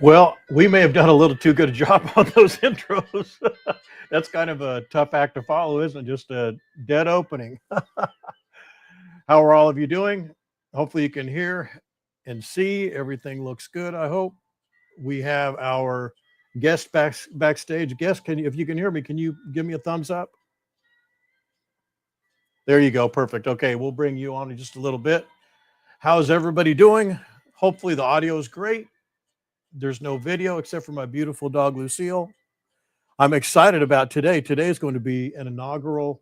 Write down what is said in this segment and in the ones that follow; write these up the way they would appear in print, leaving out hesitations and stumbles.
Well, we may have done a little too good a job on those intros. That's kind of a tough act to follow, isn't it? Just a dead opening. How are all of you doing? Hopefully, you can hear and see. Everything looks good, I hope. We have our guest backstage. Guest, if you can hear me, can you give me a thumbs up? There you go. Perfect. Okay, we'll bring you on in just a little bit. How's everybody doing? Hopefully, the audio is great. There's no video except for my beautiful dog, Lucille. I'm excited about today. Today is going to be an inaugural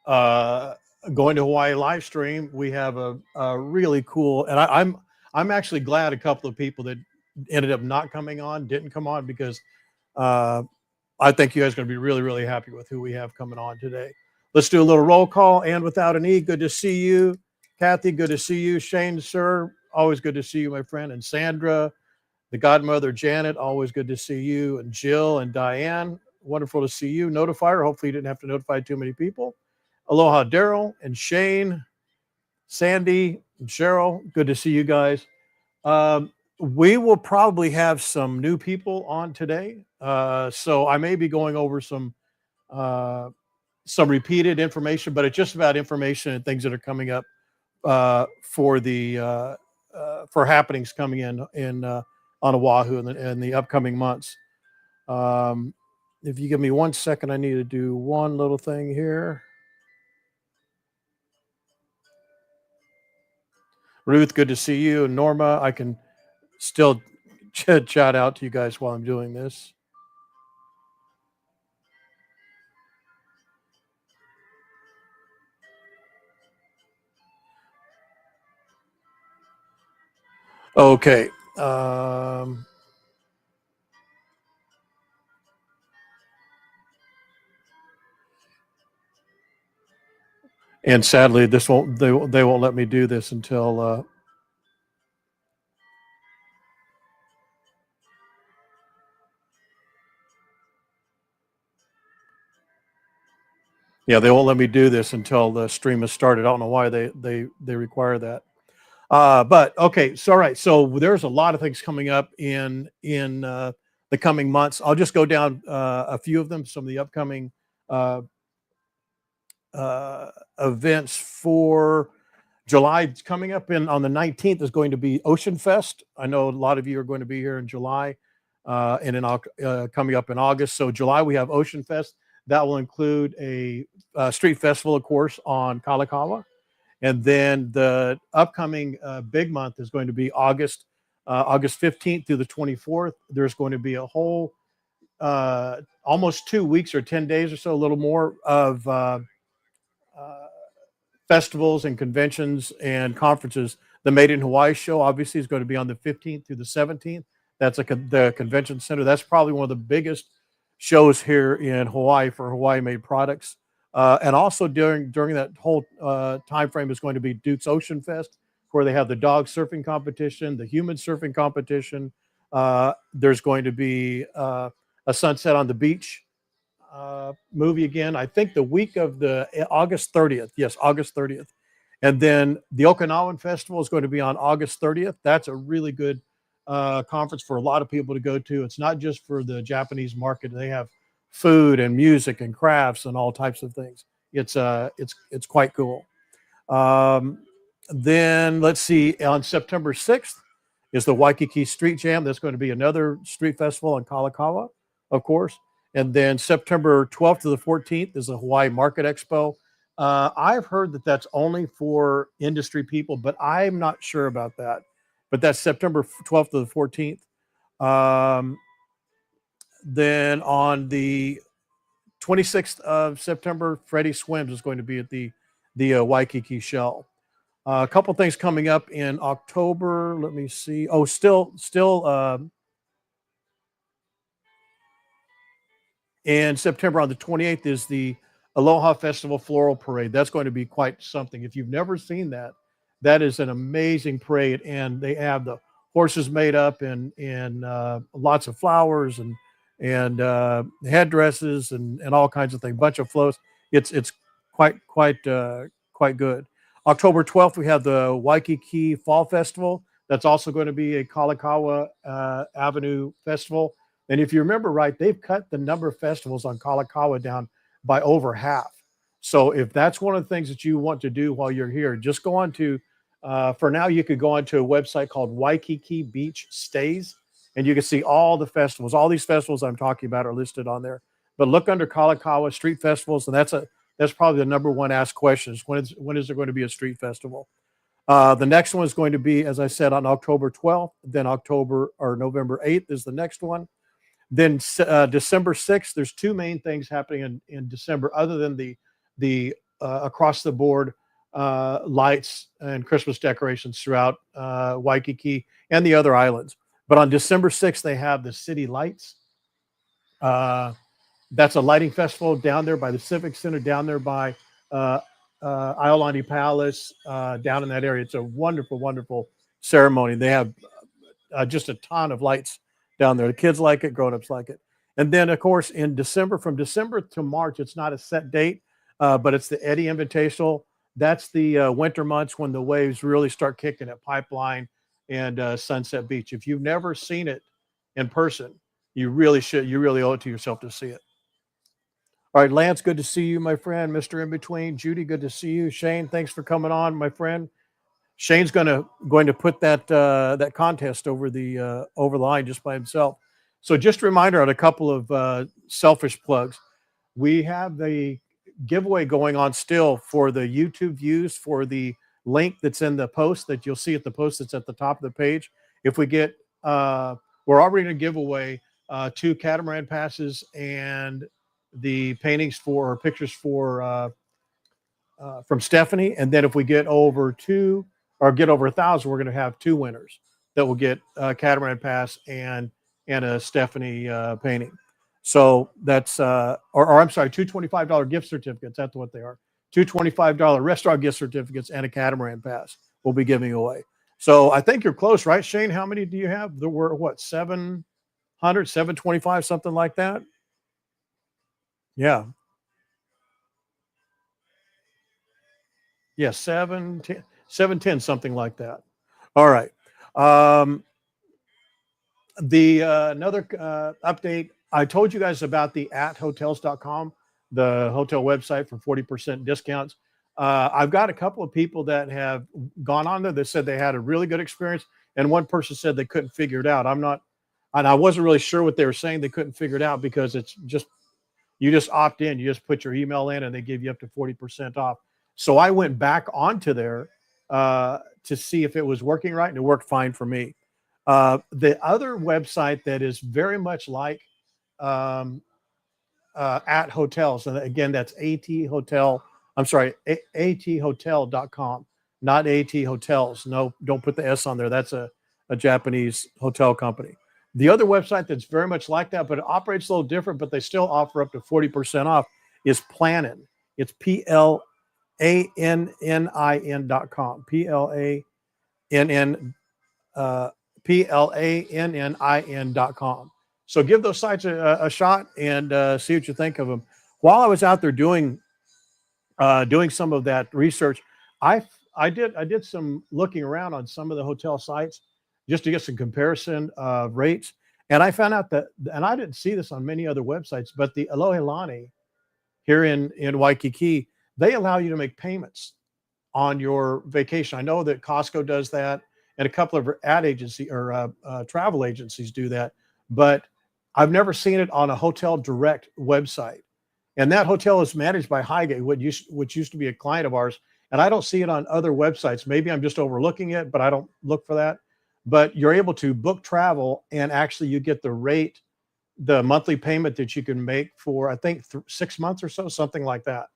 uh, going to Hawaii live stream. We have a really cool, and I'm actually glad a couple of people that ended up not coming on didn't come on because uh, I think you guys are going to be really, really happy with who we have coming on today. Let's do a little roll call. And without an E, good to see you. Kathy, good to see you. Shane, sir, always good to see you, my friend. And Sandra, the godmother, Janet, always good to see you. And Jill and Diane, wonderful to see you. Notifier, hopefully you didn't have to notify too many people. Aloha, Daryl and Shane, Sandy and Cheryl, good to see you guys. We will probably have some new people on today. So I may be going over some repeated information, but it's just about information and things that are coming up for happenings coming in on Oahu in the upcoming months. If you give me 1 second, I need to do one little thing here. Ruth, good to see you. And Norma, I can still chat out to you guys while I'm doing this. Okay. And sadly, they won't let me do this until yeah, they won't let me do this until the stream is started. I don't know why they require that. But okay, so all right. So there's a lot of things coming up in the coming months. I'll just go down a few of them. Some of the upcoming events for July coming up on the 19th is going to be Ocean Fest. I know a lot of you are going to be here in July and coming up in August. So July we have Ocean Fest. That will include a street festival, of course, on Kalakaua. And then the upcoming big month is going to be August 15th through the 24th. There's going to be a whole almost 2 weeks or 10 days or so, a little more of festivals and conventions and conferences. The Made in Hawaii show obviously is going to be on the 15th through the 17th. That's the convention center. That's probably one of the biggest shows here in Hawaii for Hawaii made products. And also during that whole time frame is going to be Duke's Ocean Fest, where they have the dog surfing competition, the human surfing competition. There's going to be a Sunset on the Beach movie again. I think the week of the August 30th. Yes, August 30th. And then the Okinawan Festival is going to be on August 30th. That's a really good conference for a lot of people to go to. It's not just for the Japanese market. They have food and music and crafts and all types of things. It's quite cool. Then let's see, on September 6th is the Waikiki Street Jam. That's going to be another street festival in Kalakaua, of course. And then September 12th to the 14th is the Hawaii Market Expo. I've heard that that's only for industry people, but I'm not sure about that. But that's September 12th to the 14th. Then on the 26th of September, Freddie Swims is going to be at the Waikiki Shell. A couple things coming up in October. Let me see. Oh, still in September on the 28th is the Aloha Festival Floral Parade. That's going to be quite something. If you've never seen that, that is an amazing parade, and they have the horses made up in lots of flowers and headdresses and all kinds of things. Bunch of floats. It's quite good. October 12th we have the Waikiki Fall Festival. That's also going to be a Kalakaua Avenue Festival. And if you remember right, they've cut the number of festivals on Kalakaua down by over half. So if that's one of the things that you want to do while you're here, just go on to, for now, you could go onto a website called Waikiki Beach Stays, and you can see all the festivals. All these festivals I'm talking about are listed on there. But look under Kalakaua Street Festivals, and that's probably the number one asked question is when is there going to be a street festival? The next one is going to be, as I said, on October 12th. Then October or November 8th is the next one. Then December 6th, there's two main things happening in December, other than the across the board lights and Christmas decorations throughout Waikiki and the other islands. But on December 6th, they have the City Lights. That's a lighting festival down there by the Civic Center, down there by Iolani Palace, down in that area. It's a wonderful, wonderful ceremony. They have just a ton of lights down there. The kids like it, grown-ups like it. And then, of course, in December, from December to March, it's not a set date, but it's the Eddie Invitational. That's the winter months when the waves really start kicking at Pipeline and Sunset Beach. If you've never seen it in person, you really should. You really owe it to yourself to see it. All right, Lance, good to see you, my friend. Mr. In Between, Judy, good to see you. Shane, thanks for coming on, my friend. Shane's going to put that contest over the line just by himself. So just a reminder on a couple of selfish plugs. We have the giveaway going on still for the YouTube views for the link that's in the post that you'll see at the post that's at the top of the page. If we get, we're already going to give away 2 catamaran passes and the paintings for or pictures for from Stephanie. And then if we get over 2 or get over 1,000, we're going to have 2 winners that will get a catamaran pass and a Stephanie painting. So that's or I'm sorry, 2 $25 gift certificates. That's what they are. 2 $25 restaurant gift certificates and a catamaran pass we'll be giving away. So I think you're close, right, Shane? How many do you have? There were what, 700, 725, something like that? Yeah. Yeah, 710, something like that. All right. The another update, I told you guys about the @hotels.com, the hotel website for 40% discounts. I've got a couple of people that have gone on there that said they had a really good experience, and one person said they couldn't figure it out. I wasn't really sure what they were saying. They couldn't figure it out because it's just, you just opt in, you just put your email in, and they give you up to 40% off. So I went back onto there to see if it was working right, and it worked fine for me. The other website that is very much like @hotels, and again, that's AT hotel.com, not AT Hotels. No, don't put the S on there. That's a Japanese hotel company. The other website that's very much like that, but it operates a little different, but they still offer up to 40% off, is Plannin. It's PLANNIN.com. PLANNIN.com. So give those sites a shot and see what you think of them. While I was out there doing some of that research, I did some looking around on some of the hotel sites just to get some comparison of rates, and I found out that, and I didn't see this on many other websites, but the Alohilani here in Waikiki, they allow you to make payments on your vacation. I know that Costco does that, and a couple of ad agency or travel agencies do that, but I've never seen it on a Hotel Direct website. And that hotel is managed by Highgate, which used to be a client of ours, and I don't see it on other websites. Maybe I'm just overlooking it, but I don't look for that. But you're able to book travel, and actually you get the rate, the monthly payment that you can make for, I think, 6 months or so, something like that.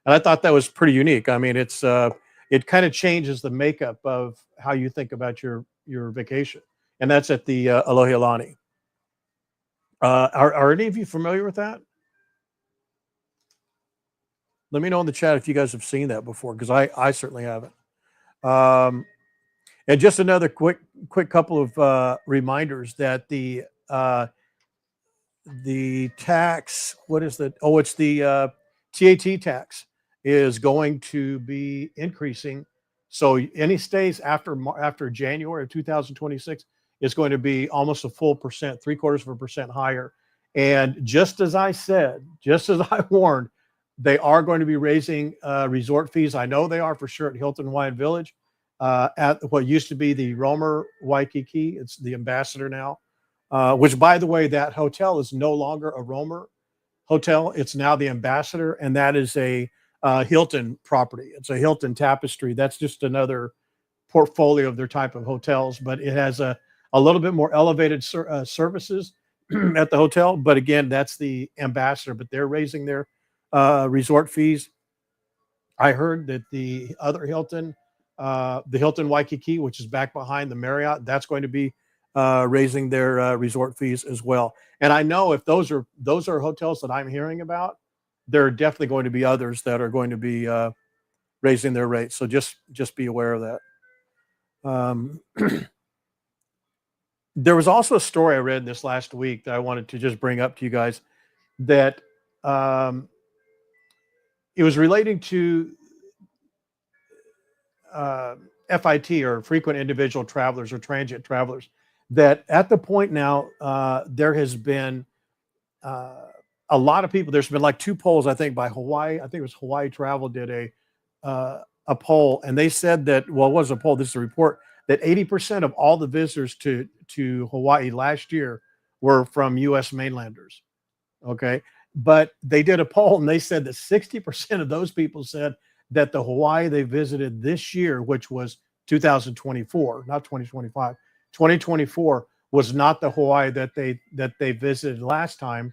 And I thought that was pretty unique. I mean, it's it kind of changes the makeup of how you think about your vacation, and that's at the Alohilani. Are any of you familiar with that? Let me know in the chat if you guys have seen that before, because I certainly haven't. And just another quick couple of reminders that the tax, what is the, oh, it's the TAT tax is going to be increasing So any stays after January of 2026 is going to be almost a full percent, 0.75% higher. And just as I said, just as I warned, they are going to be raising resort fees. I know they are for sure at Hilton Hawaiian Village, at what used to be the Romer Waikiki. It's the Ambassador now, which, by the way, that hotel is no longer a Romer hotel. It's now the Ambassador, and that is a Hilton property. It's a Hilton Tapestry. That's just another portfolio of their type of hotels, but it has a little bit more elevated services at the hotel. But again, that's the Ambassador, but they're raising their resort fees. I heard that the Hilton Waikiki, which is back behind the Marriott, that's going to be raising their resort fees as well. And I know if those are hotels that I'm hearing about, there are definitely going to be others that are going to be raising their rates. So just be aware of that. There was also a story I read this last week that I wanted to just bring up to you guys, that it was relating to FIT, or frequent individual travelers or transient travelers, that at the point now there has been a lot of people. There's been like 2 polls, I think, by Hawaii. I think it was Hawaii Travel did a poll, and they said that, well, it was a poll, this is a report, that 80% of all the visitors to Hawaii last year were from U.S. mainlanders. Okay. But they did a poll, and they said that 60% of those people said that the Hawaii they visited this year, which was 2024, not 2025, 2024, was not the Hawaii that they visited last time.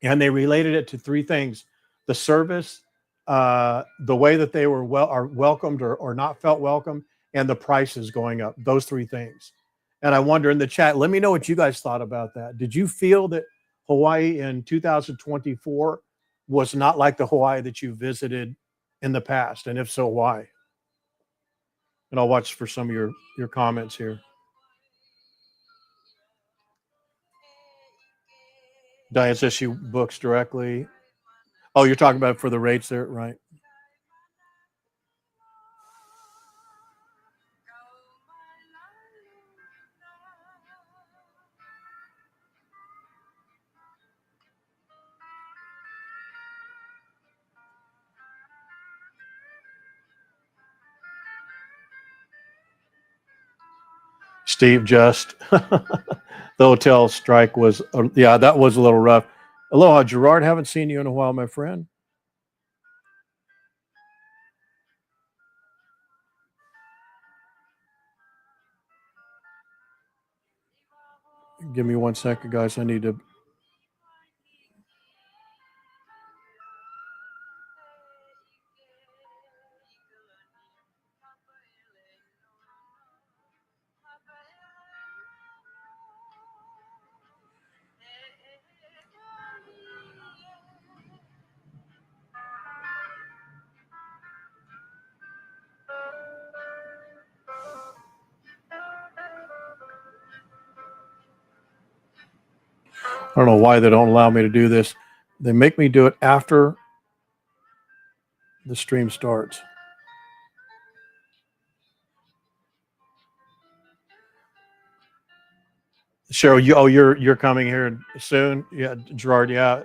And they related it to 3 things: the service, the way that they were welcomed or not felt welcome, and the prices going up. Those 3 things. And I wonder, in the chat, let me know what you guys thought about that. Did you feel that Hawaii in 2024 was not like the Hawaii that you visited in the past? And if so, why? And I'll watch for some of your comments here. Diane says she books directly. Oh, you're talking about for the rates there, right? Steve, just the hotel strike was, yeah, that was a little rough. Aloha, Gerard. Haven't seen you in a while, my friend. Give me 1 second, guys. I need to. I don't know why they don't allow me to do this. They make me do it after the stream starts. Cheryl, you're coming here soon? Yeah, Gerard, yeah.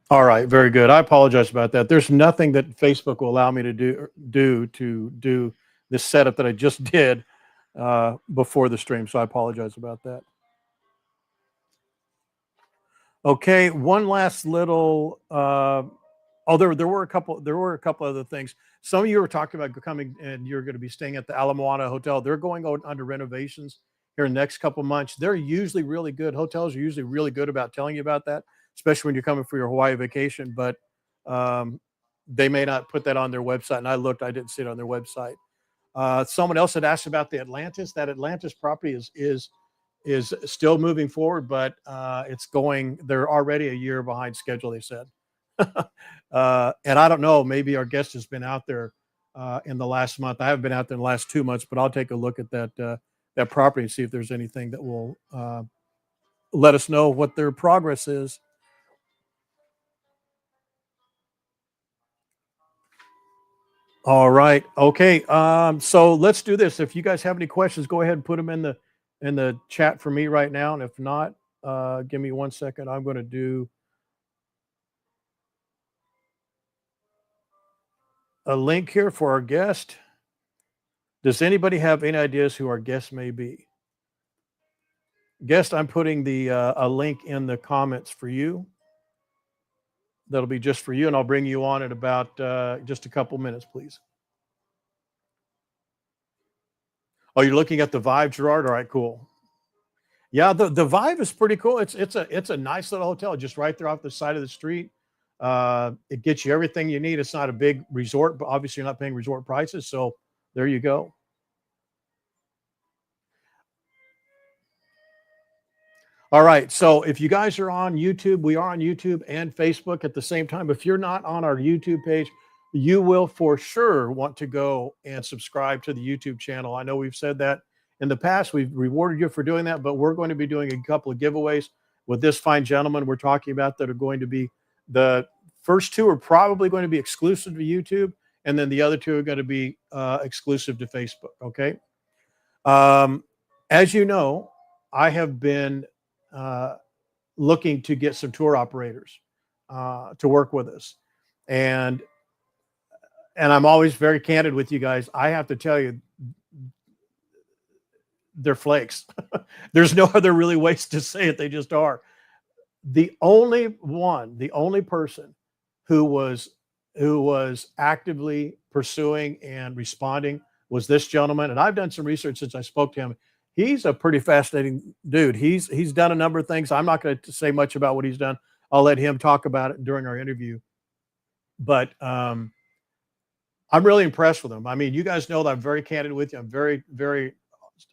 All right, very good. I apologize about that. There's nothing that Facebook will allow me to do this setup that I just did before the stream, so I apologize about that. Okay, one last little. There were a couple other things. Some of you were talking about coming, and you're going to be staying at the Ala Moana Hotel. They're going under renovations here in the next couple months. They're usually really good. Hotels are usually really good about telling you about that, especially when you're coming for your Hawaii vacation. But they may not put that on their website. And I looked, I didn't see it on their website. Someone else had asked about the Atlantis. That Atlantis property is still moving forward, but it's going. They're already a year behind schedule, they said. And I don't know. Maybe our guest has been out there in the last month. I haven't been out there in the last 2 months, but I'll take a look at that property and see if there's anything that will let us know what their progress is. All right. Okay. So let's do this. If you guys have any questions, go ahead and put them in the chat for me right now. And if not, give me 1 second. I'm going to do a link here for our guest. Does anybody have any ideas who our guest may be? Guest, I'm putting a link in the comments for you. That'll be just for you, and I'll bring you on in about just a couple minutes, please. Oh, you're looking at the Vibe, Gerard? All right, cool. Yeah, the Vibe is pretty cool. It's a nice little hotel, just right there off the side of the street. It gets you everything you need. It's not a big resort, but obviously you're not paying resort prices. So there you go. All right. So if you guys are on YouTube, we are on YouTube and Facebook at the same time. If you're not on our YouTube page, you will for sure want to go and subscribe to the YouTube channel. I know we've said that in the past. We've rewarded you for doing that, but we're going to be doing a couple of giveaways with this fine gentleman we're talking about that are going to be the first two are probably going to be exclusive to YouTube, and then the other two are going to be exclusive to Facebook. Okay. As you know, I have been looking to get some tour operators to work with us, and I'm always very candid with you guys. I have to tell you, they're flakes. There's no other really ways to say it. They just are. The only person who was actively pursuing and responding was this gentleman. And I've done some research since I spoke to him. He's a pretty fascinating dude. He's done a number of things. I'm not going to say much about what he's done. I'll let him talk about it during our interview. But I'm really impressed with him. I mean, you guys know that I'm very candid with you. I'm very, very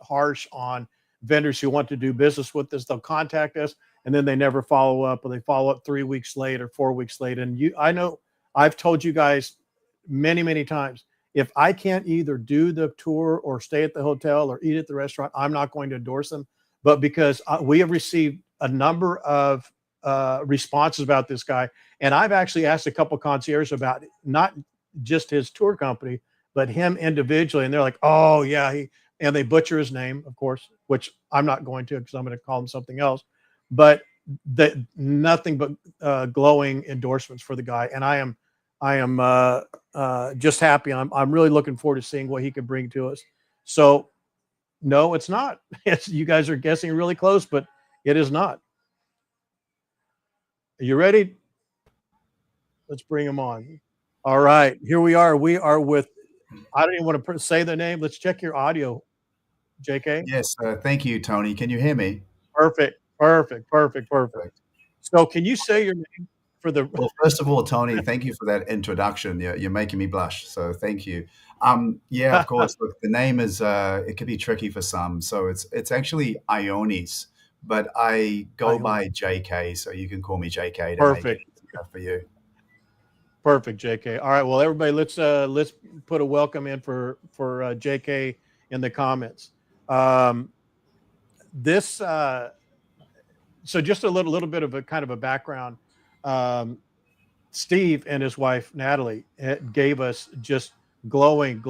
harsh on vendors who want to do business with us. They'll contact us and then they never follow up, or they follow up 3 weeks late or 4 weeks late. And I know I've told you guys many, many times, if I can't either do the tour or stay at the hotel or eat at the restaurant, I'm not going to endorse them. But because we have received a number of responses about this guy, and I've actually asked a couple concierges about it, not just his tour company, but him individually. And they're like, oh, yeah, and they butcher his name, of course, which I'm not going to because I'm going to call him something else. But nothing but glowing endorsements for the guy. And I am just happy. I'm really looking forward to seeing what he can bring to us. So, no, it's not. You guys are guessing really close, but it is not. Are you ready? Let's bring him on. All right, here we are. We are with, I don't even want to say the name. Let's check your audio, JK. Yes, thank you, Tony. Can you hear me? Perfect. So can you say your name for the... Well, first of all, Tony, thank you for that introduction. You're making me blush, so thank you. Yeah, of course. Look, the name is it could be tricky for some, so it's actually Ionis, but I go by JK, so you can call me JK to make it easier for you. Perfect, JK. All right, well, everybody, let's put a welcome in for JK in the comments. So just a little bit of a kind of a background. Steve and his wife Natalie gave us just glowing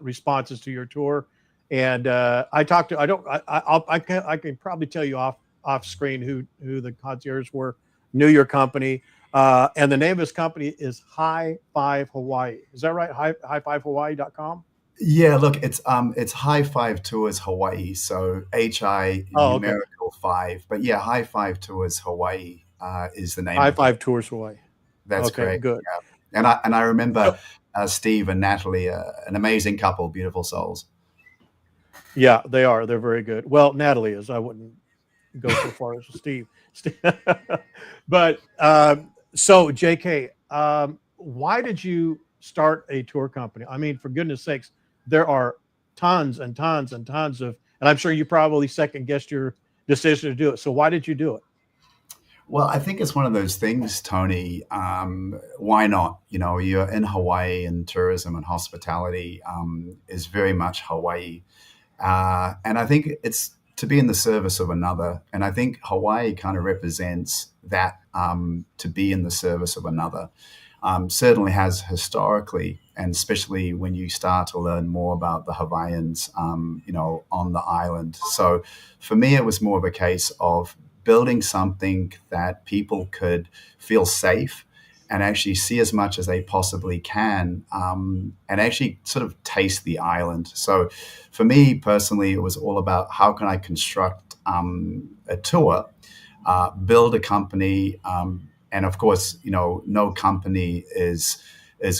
responses to your tour, and I can probably tell you off screen who the concierges were. Knew your company, and the name of his company is Hi5 Hawaii. Is that right? Hi5Hawaii.com. Yeah, look, it's Hi5 Tours Hawaii, so HI numerical 5, but yeah, Hi5 Tours Hawaii is the name. Hi5 Tours Hawaii. That's correct. Good. Yeah. And I remember Steve and Natalie, an amazing couple, beautiful souls. Yeah, they are. They're very good. Well, Natalie is. I wouldn't go so far as Steve. But so JK, why did you start a tour company? I mean, for goodness sakes, there are tons and tons and tons of, and I'm sure you probably second guessed your decision to do it. So why did you do it? Well, I think it's one of those things, Tony. Why not? You know, you're in Hawaii, and tourism and hospitality is very much Hawaii. And I think it's to be in the service of another. And I think Hawaii kind of represents that, to be in the service of another. Certainly has historically, and especially when you start to learn more about the Hawaiians, on the island. So for me, it was more of a case of building something that people could feel safe and actually see as much as they possibly can, and actually sort of taste the island. So for me personally, it was all about how can I construct a tour, build a company, and of course, no company is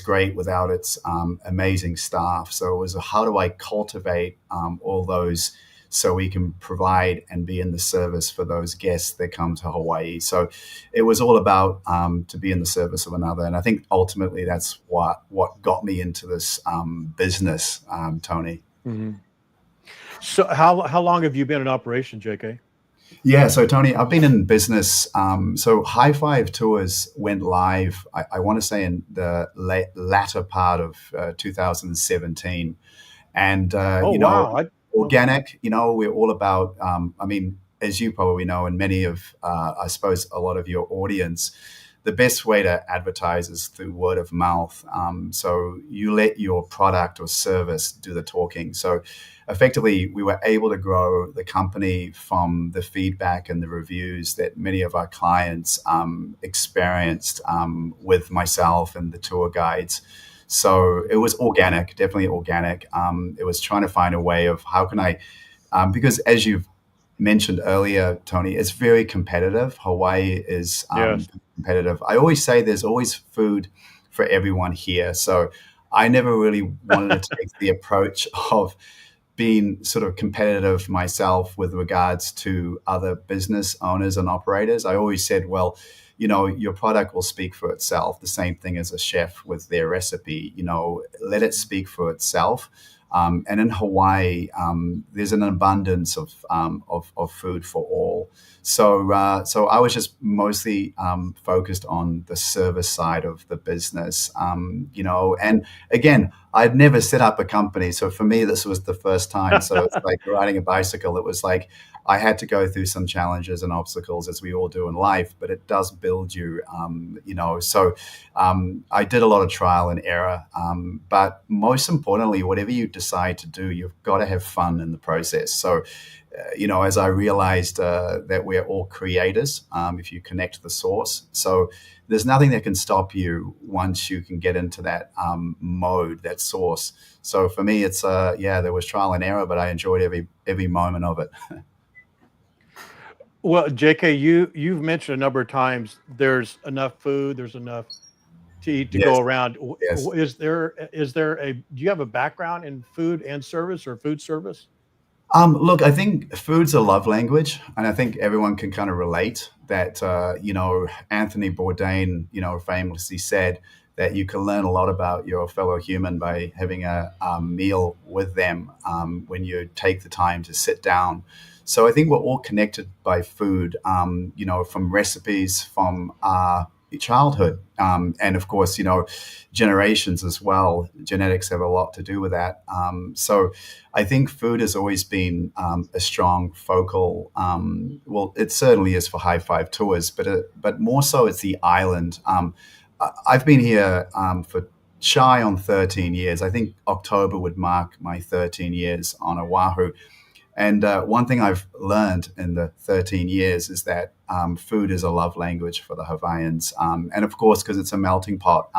great without its amazing staff. So it was how do I cultivate all those so we can provide and be in the service for those guests that come to Hawaii. So it was all about to be in the service of another. And I think ultimately that's what got me into this business, Tony. Mm-hmm. So how long have you been in operation, JK? Yeah, so Tony, I've been in business. So Hi5 Tours went live, I want to say in the latter part of 2017. And, Oh wow! organic, we're all about, as you probably know, and many of, I suppose, a lot of your audience, the best way to advertise is through word of mouth. So you let your product or service do the talking. So effectively, we were able to grow the company from the feedback and the reviews that many of our clients experienced with myself and the tour guides. So it was organic, definitely organic. It was trying to find a way of how can I, because as you've mentioned earlier, Tony, it's very competitive. Hawaii is Yes. competitive. I always say there's always food for everyone here. So I never really wanted to take the approach of being sort of competitive myself with regards to other business owners and operators. I always said, well, your product will speak for itself. The same thing as a chef with their recipe, let it speak for itself. And in Hawaii, there's an abundance of food for all. So I was just mostly focused on the service side of the business, and again, I'd never set up a company. So for me, this was the first time. So it's like riding a bicycle. It was like I had to go through some challenges and obstacles as we all do in life, but it does build you, So I did a lot of trial and error. But most importantly, whatever you decide to do, you've got to have fun in the process. So, as I realized that we're all creators, if you connect to the source. So there's nothing that can stop you once you can get into that mode, that source. So for me, it's there was trial and error, but I enjoyed every moment of it. Well, JK, you've mentioned a number of times there's enough food, there's enough to eat to Yes, go around. yes. Is there do you have a background in food and service or food service? Look, I think food's a love language, and I think everyone can kind of relate that. Anthony Bourdain, famously said that you can learn a lot about your fellow human by having a meal with them when you take the time to sit down. So I think we're all connected by food, from recipes from our childhood, and of course, generations as well. Genetics have a lot to do with that. So I think food has always been a strong focal. Well, it certainly is for Hi5 Tours, but more so it's the island. I've been here for shy on 13 years. I think October would mark my 13 years on Oahu. And one thing I've learned in the 13 years is that food is a love language for the Hawaiians. And of course, because it's a melting pot.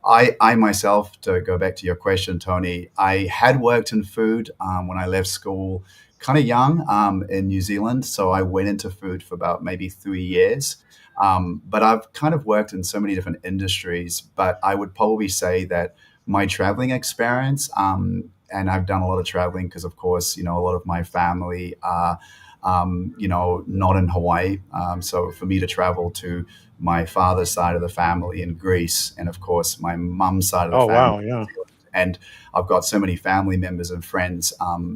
I myself, to go back to your question, Tony, I had worked in food when I left school kind of young in New Zealand. So I went into food for about maybe 3 years. But I've kind of worked in so many different industries. But I would probably say that my traveling experience, and I've done a lot of traveling because, of course, a lot of my family are, not in Hawaii. So for me to travel to my father's side of the family in Greece, and of course my mum's side of the Oh, family wow. Yeah. in New Zealand. And I've got so many family members and friends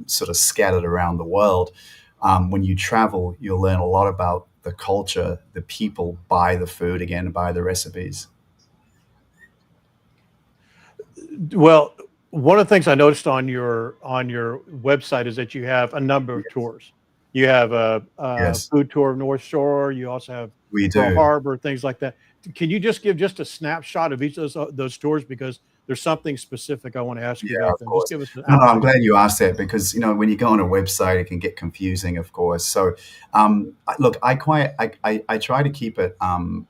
sort of scattered around the world. When you travel, you'll learn a lot about the culture, the people, by the food again, by the recipes. Well, one of the things I noticed on your website is that you have a number of Yes, tours. You have a yes, food tour of North Shore. You also have we Pearl do. Harbor, things like that. Can you just give just a snapshot of each of those tours, because there's something specific I want to ask you Yeah, about of them. Just course. give us an No, no, I'm outline. glad you asked that because when you go on a website, it can get confusing, of course. So, look, I try to keep it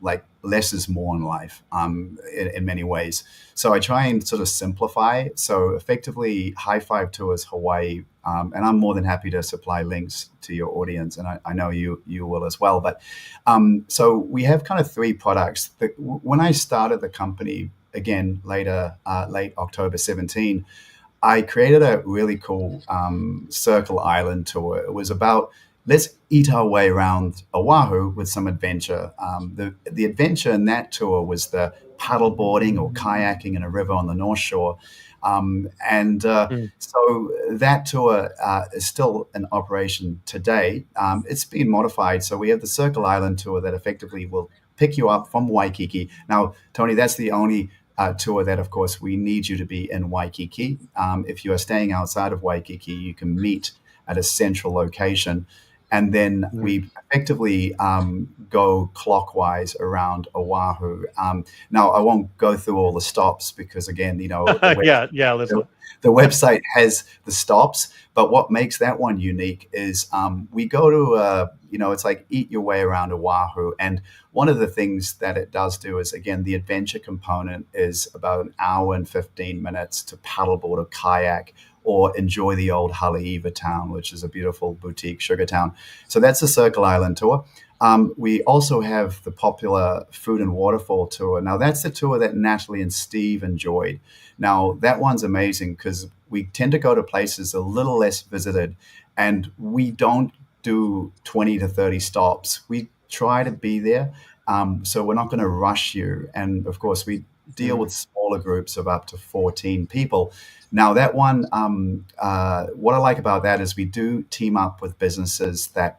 like less is more in life, in many ways. So I try and sort of simplify. So effectively, Hi5 Tours Hawaii, and I'm more than happy to supply links to your audience, and I know you will as well. But so we have kind of three products. When I started the company again late October 17, I created a really cool Circle Island tour. It was about let's eat our way around Oahu with some adventure. The adventure in that tour was the paddleboarding or kayaking in a river on the North Shore. And Mm. so that tour is still in operation today. It's been modified. So we have the Circle Island tour that effectively will pick you up from Waikiki. Now, Tony, that's the only tour that, of course, we need you to be in Waikiki. If you are staying outside of Waikiki, you can meet at a central location. And then Mm. we effectively go clockwise around Oahu. Now, I won't go through all the stops because, again, Yeah, yeah. Let's the, not. the website has the stops, but what makes that one unique is we go to, it's like eat your way around Oahu. And one of the things that it does do is, again, the adventure component is about an hour and 15 minutes to paddleboard or kayak or enjoy the old Haleiwa town, which is a beautiful boutique sugar town. So that's the Circle Island tour. We also have the popular Food and Waterfall tour. Now, that's the tour that Natalie and Steve enjoyed. Now, that one's amazing because we tend to go to places a little less visited and we don't do 20 to 30 stops. We try to be there. So we're not going to rush you. And of course, we deal Mm. with smaller groups of up to 14 people. Now, that one, what I like about that is we do team up with businesses that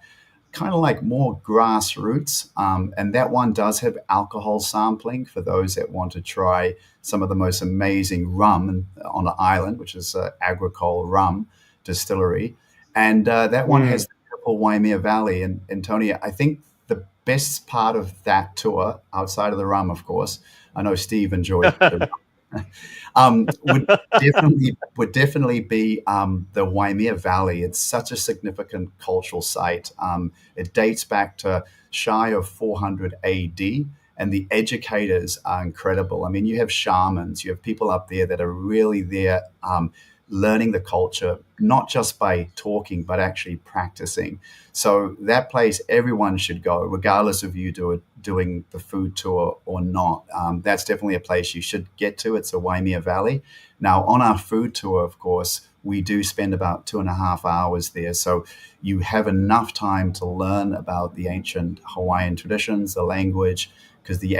kind of like more grassroots. And that one does have alcohol sampling for those that want to try some of the most amazing rum on the island, which is Agricole Rum Distillery. And that one has Mm. the beautiful Waimea Valley. And Tony, I think the best part of that tour, outside of the rum, of course, I know Steve enjoyed the rum, would definitely be the Waimea Valley. It's such a significant cultural site. It dates back to shy of 400 AD, and the educators are incredible. I mean, you have shamans, you have people up there that are really there learning the culture, not just by talking, but actually practicing. So that place, everyone should go, regardless of you doing the food tour or not. That's definitely a place you should get to. It's a Waimea Valley. Now, on our food tour, of course, we do spend about 2.5 hours there. So you have enough time to learn about the ancient Hawaiian traditions, the language, because the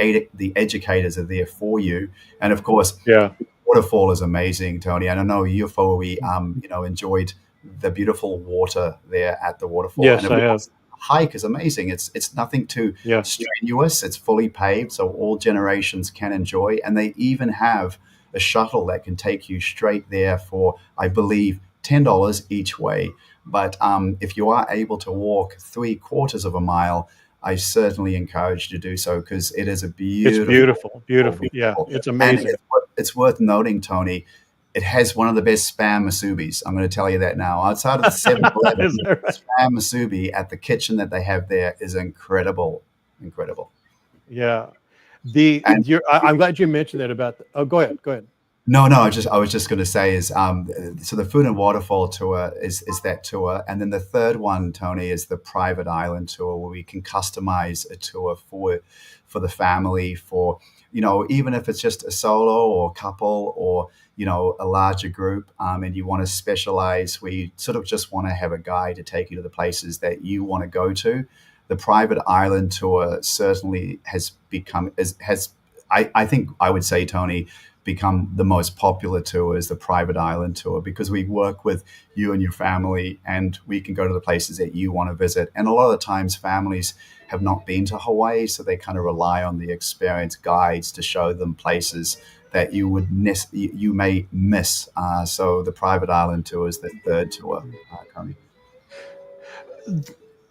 educators are there for you. And of course, Yeah. waterfall is amazing, Tony. And I know you probably, enjoyed the beautiful water there at the waterfall. And Yes, of I have. course, the hike is amazing. It's nothing too Yeah. strenuous. It's fully paved, so all generations can enjoy. And they even have a shuttle that can take you straight there for, I believe, $10 each way. But if you are able to walk 3/4 of a mile, I certainly encourage you to do so because it is a It's beautiful, beautiful. Beautiful. Yeah. beautiful. It's And amazing. it's worth noting, Tony, it has one of the best spam masubis. I'm going to tell you that now. Outside of the 7-Eleven, Is that right? spam masubi at the kitchen that they have there is incredible, incredible. Yeah. And I'm glad you mentioned that about oh, go ahead. Go ahead. no, no, I was just going to say is so the Food and Waterfall tour is that tour, and then the third one, Tony, is the private island tour where we can customize a tour for the family, for even if it's just a solo or couple or a larger group, and you want to specialize, we sort of just want to have a guide to take you to the places that you want to go to. the private island tour certainly has become has I think I would say, Tony, become the most popular tour is the private island tour, because we work with you and your family, and we can go to the places that you want to visit. And a lot of the times families have not been to Hawaii, so they kind of rely on the experienced guides to show them places that you may miss. So the private island tour is the third tour, Tony.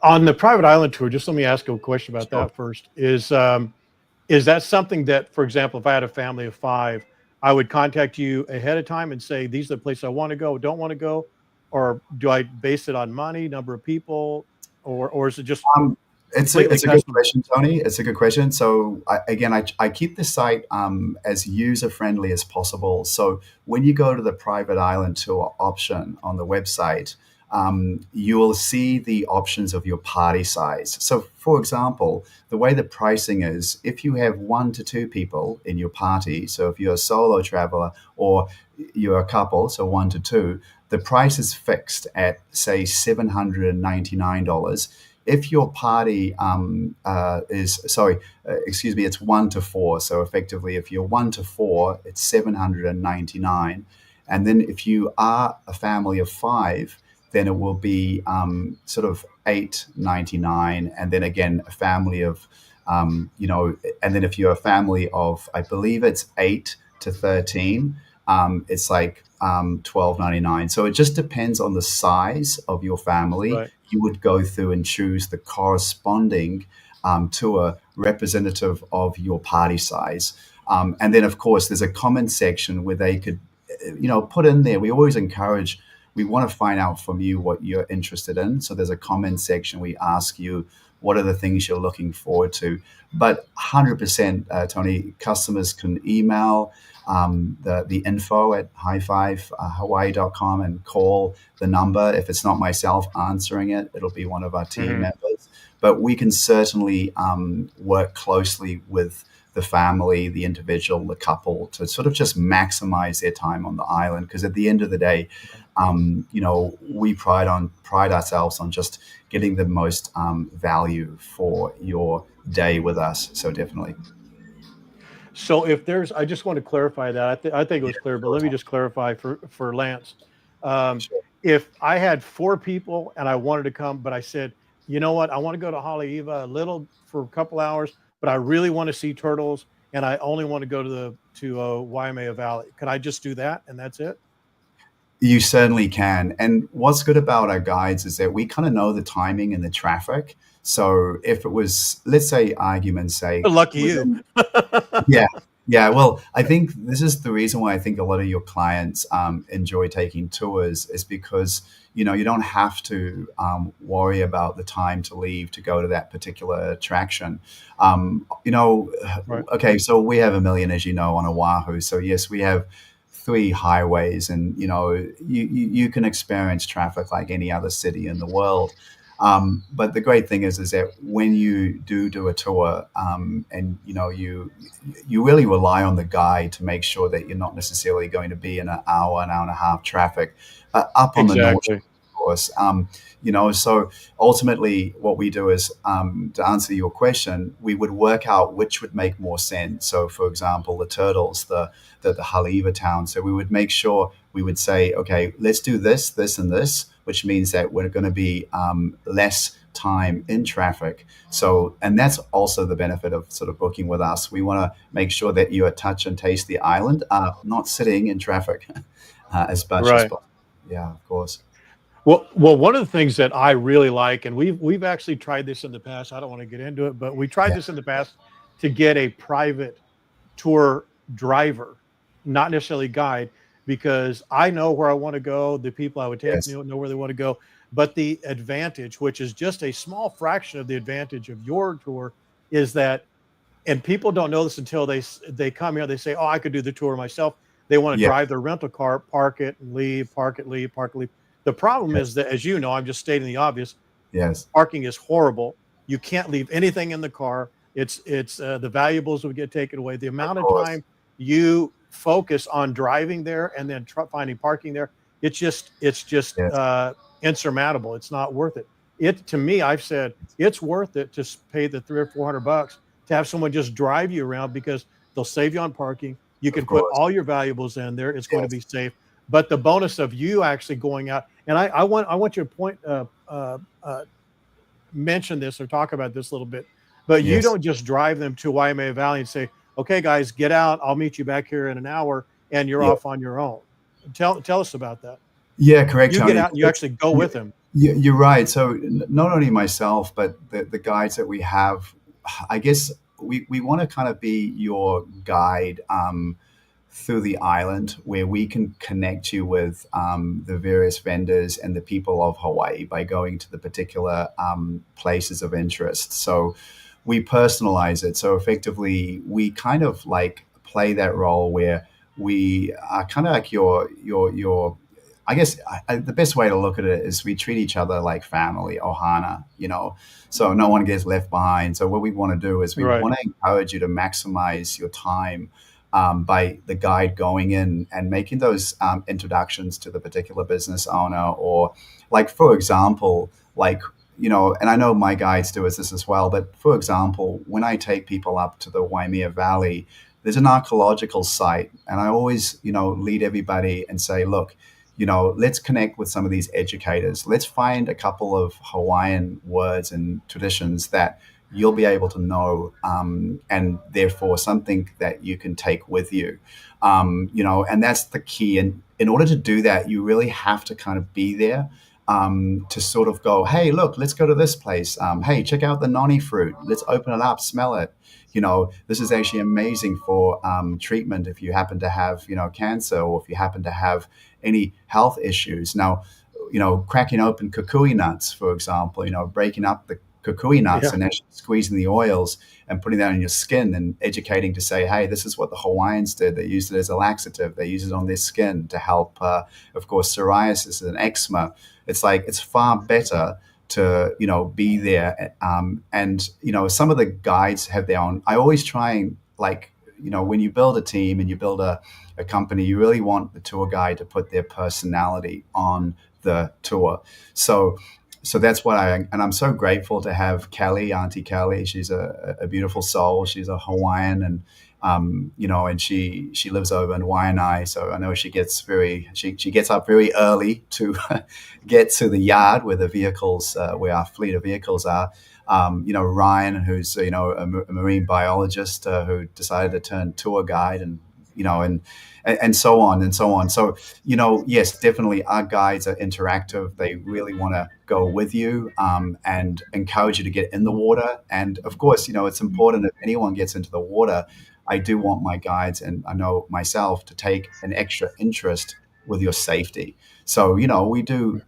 On the private island tour, just let me ask you a question about Sure. that first. Is that something that, for example, if I had a family of 5, I would contact you ahead of time and say, these are the places I want to go, don't want to go? Or do I base it on money, number of people, or is it just Um, completely it's a good custom? question, Tony. It's a good question. So I keep the site as user friendly as possible. So when you go to the private island tour option on the website, you will see the options of your party size. So, for example, the way the pricing is, if you have 1 to 2 people in your party, so if you're a solo traveler or you're a couple, so 1 to 2, the price is fixed at, say, $799. If your party excuse me, it's 1 to 4. So effectively, if you're 1 to 4, it's 799. And then if you are a family of 5, then it will be sort of 899. And then again, a family of, and then if you're a family of, I believe it's 8 to 13, it's like 1299. So it just depends on the size of your family. Right. You would go through and choose the corresponding tour representative of your party size. And then, of course, there's a comment section where they could, put in there. We always encourage, we want to find out from you what you're interested in. So there's a comment section. We ask you, what are the things you're looking forward to? But 100%, Tony, customers can email the info at hi5hawaii.com and call the number. If it's not myself answering it, it'll be one of our team Mhm. members. But we can certainly work closely with the family, the individual, the couple, to sort of just maximize their time on the island. Because at the end of the day, we pride ourselves on just getting the most value for your day with us. So definitely. So if there's, I just want to clarify that. I think it Yeah, was clear, but sure, let me Tom. just clarify for Lance. Um, Sure. if I had 4 people and I wanted to come, but I said, you know what, I want to go to Haleiwa a little for a couple hours, but I really want to see turtles, and I only want to go to Waimea Valley. Could I just do that and that's it? You certainly can. And what's good about our guides is that we kind of know the timing and the traffic. So if it was, let's say, argument's sake, Lucky you. within yeah. Yeah. Well, I think this is the reason why I think a lot of your clients enjoy taking tours, is because, you don't have to worry about the time to leave to go to that particular attraction. Um, you know, Right. okay, so we have a million, as you know, on Oahu. So yes, we have 3 highways, and you can experience traffic like any other city in the world. But the great thing is that when you do a tour, and you really rely on the guide to make sure that you're not necessarily going to be in an hour and a half traffic up on the north Exactly. course. So ultimately, what we do is, to answer your question, we would work out which would make more sense. So, for example, the turtles, the Haleiwa town. So we would make sure, we would say, okay, let's do this, this, and this, which means that we're going to be less time in traffic. So, and that's also the benefit of sort of booking with us. We want to make sure that you touch and taste the island, not sitting in traffic as much as Right. possible. Yeah, of course. Well, one of the things that I really like, and we've actually tried this in the past. I don't want to get into it, but we tried Yeah. this in the past to get a private tour driver, not necessarily guide, because I know where I want to go. The people I would take Yes. know where they want to go. But the advantage, which is just a small fraction of the advantage of your tour, is that, and people don't know this until they come here. They say, "Oh, I could do the tour myself." They want to Yeah. drive their rental car, park it, and leave, park it, leave, park it, leave. The problem is Yes. that, as you know, I'm just stating the obvious. Yes. Parking is horrible. You can't leave anything in the car. It's the valuables would get taken away. The Of amount of course. time you focus on driving there and then finding parking there, it's just Yes. insurmountable. It's not worth it. it to me, I've said it's worth it to pay the 300 or 400 bucks to have someone just drive you around because they'll save you on parking. You Of can put course. all your valuables in there. It's going to Yes. be safe. But the bonus of you actually going out, and I want you to mention this or talk about this a little bit, but you Yes. don't just drive them to Waimea Valley and say, okay, guys, get out. I'll meet you back here in an hour and you're Yeah. off on your own. Tell us about that. Yeah, correct, You get Tony. out and you actually go You- with them. you're right. So not only myself, but the guides that we have, I guess we want to kind of be your guide through the island where we can connect you with the various vendors and the people of Hawaii by going to the particular places of interest. So we personalize it. So effectively, we kind of like play that role where we are kind of like your I guess the best way to look at it is we treat each other like family, ohana, so no one gets left behind. So what we want to do is we Right. want to encourage you to maximize your time by the guide going in and making those introductions to the particular business owner, or like, for example, like, and I know my guides do this as well, but for example, when I take people up to the Waimea Valley, there's an archaeological site, and I always, lead everybody and say, look, let's connect with some of these educators. Let's find a couple of Hawaiian words and traditions that you'll be able to know, and therefore something that you can take with you. And that's the key. And in order to do that, you really have to kind of be there to sort of go, hey, look, let's go to this place. Hey, check out the noni fruit. Let's open it up, smell it. This is actually amazing for treatment if you happen to have, cancer, or if you happen to have any health issues. Now, cracking open kukui nuts, for example, breaking up the kukui nuts Yeah. and actually squeezing the oils and putting that on your skin and educating to say, hey, this is what the Hawaiians did. They used it as a laxative. They use it on their skin to help, of course, psoriasis and eczema. It's like, it's far better to, be there. And, some of the guides have their own. I always try and, like, when you build a team and you build a company, you really want the tour guide to put their personality on the tour. So that's what and I'm so grateful to have Kelly, Auntie Kelly. She's a beautiful soul. She's a Hawaiian, and and she lives over in Waianae. So I know she gets up very early to get to the yard where the vehicles, where our fleet of vehicles are. Ryan, who's a marine biologist who decided to turn tour guide, and and so on and so on. So, yes, definitely our guides are interactive. They really want to go with you and encourage you to get in the water. And of course, it's important if anyone gets into the water, I do want my guides, and I know myself, to take an extra interest with your safety. So, we do,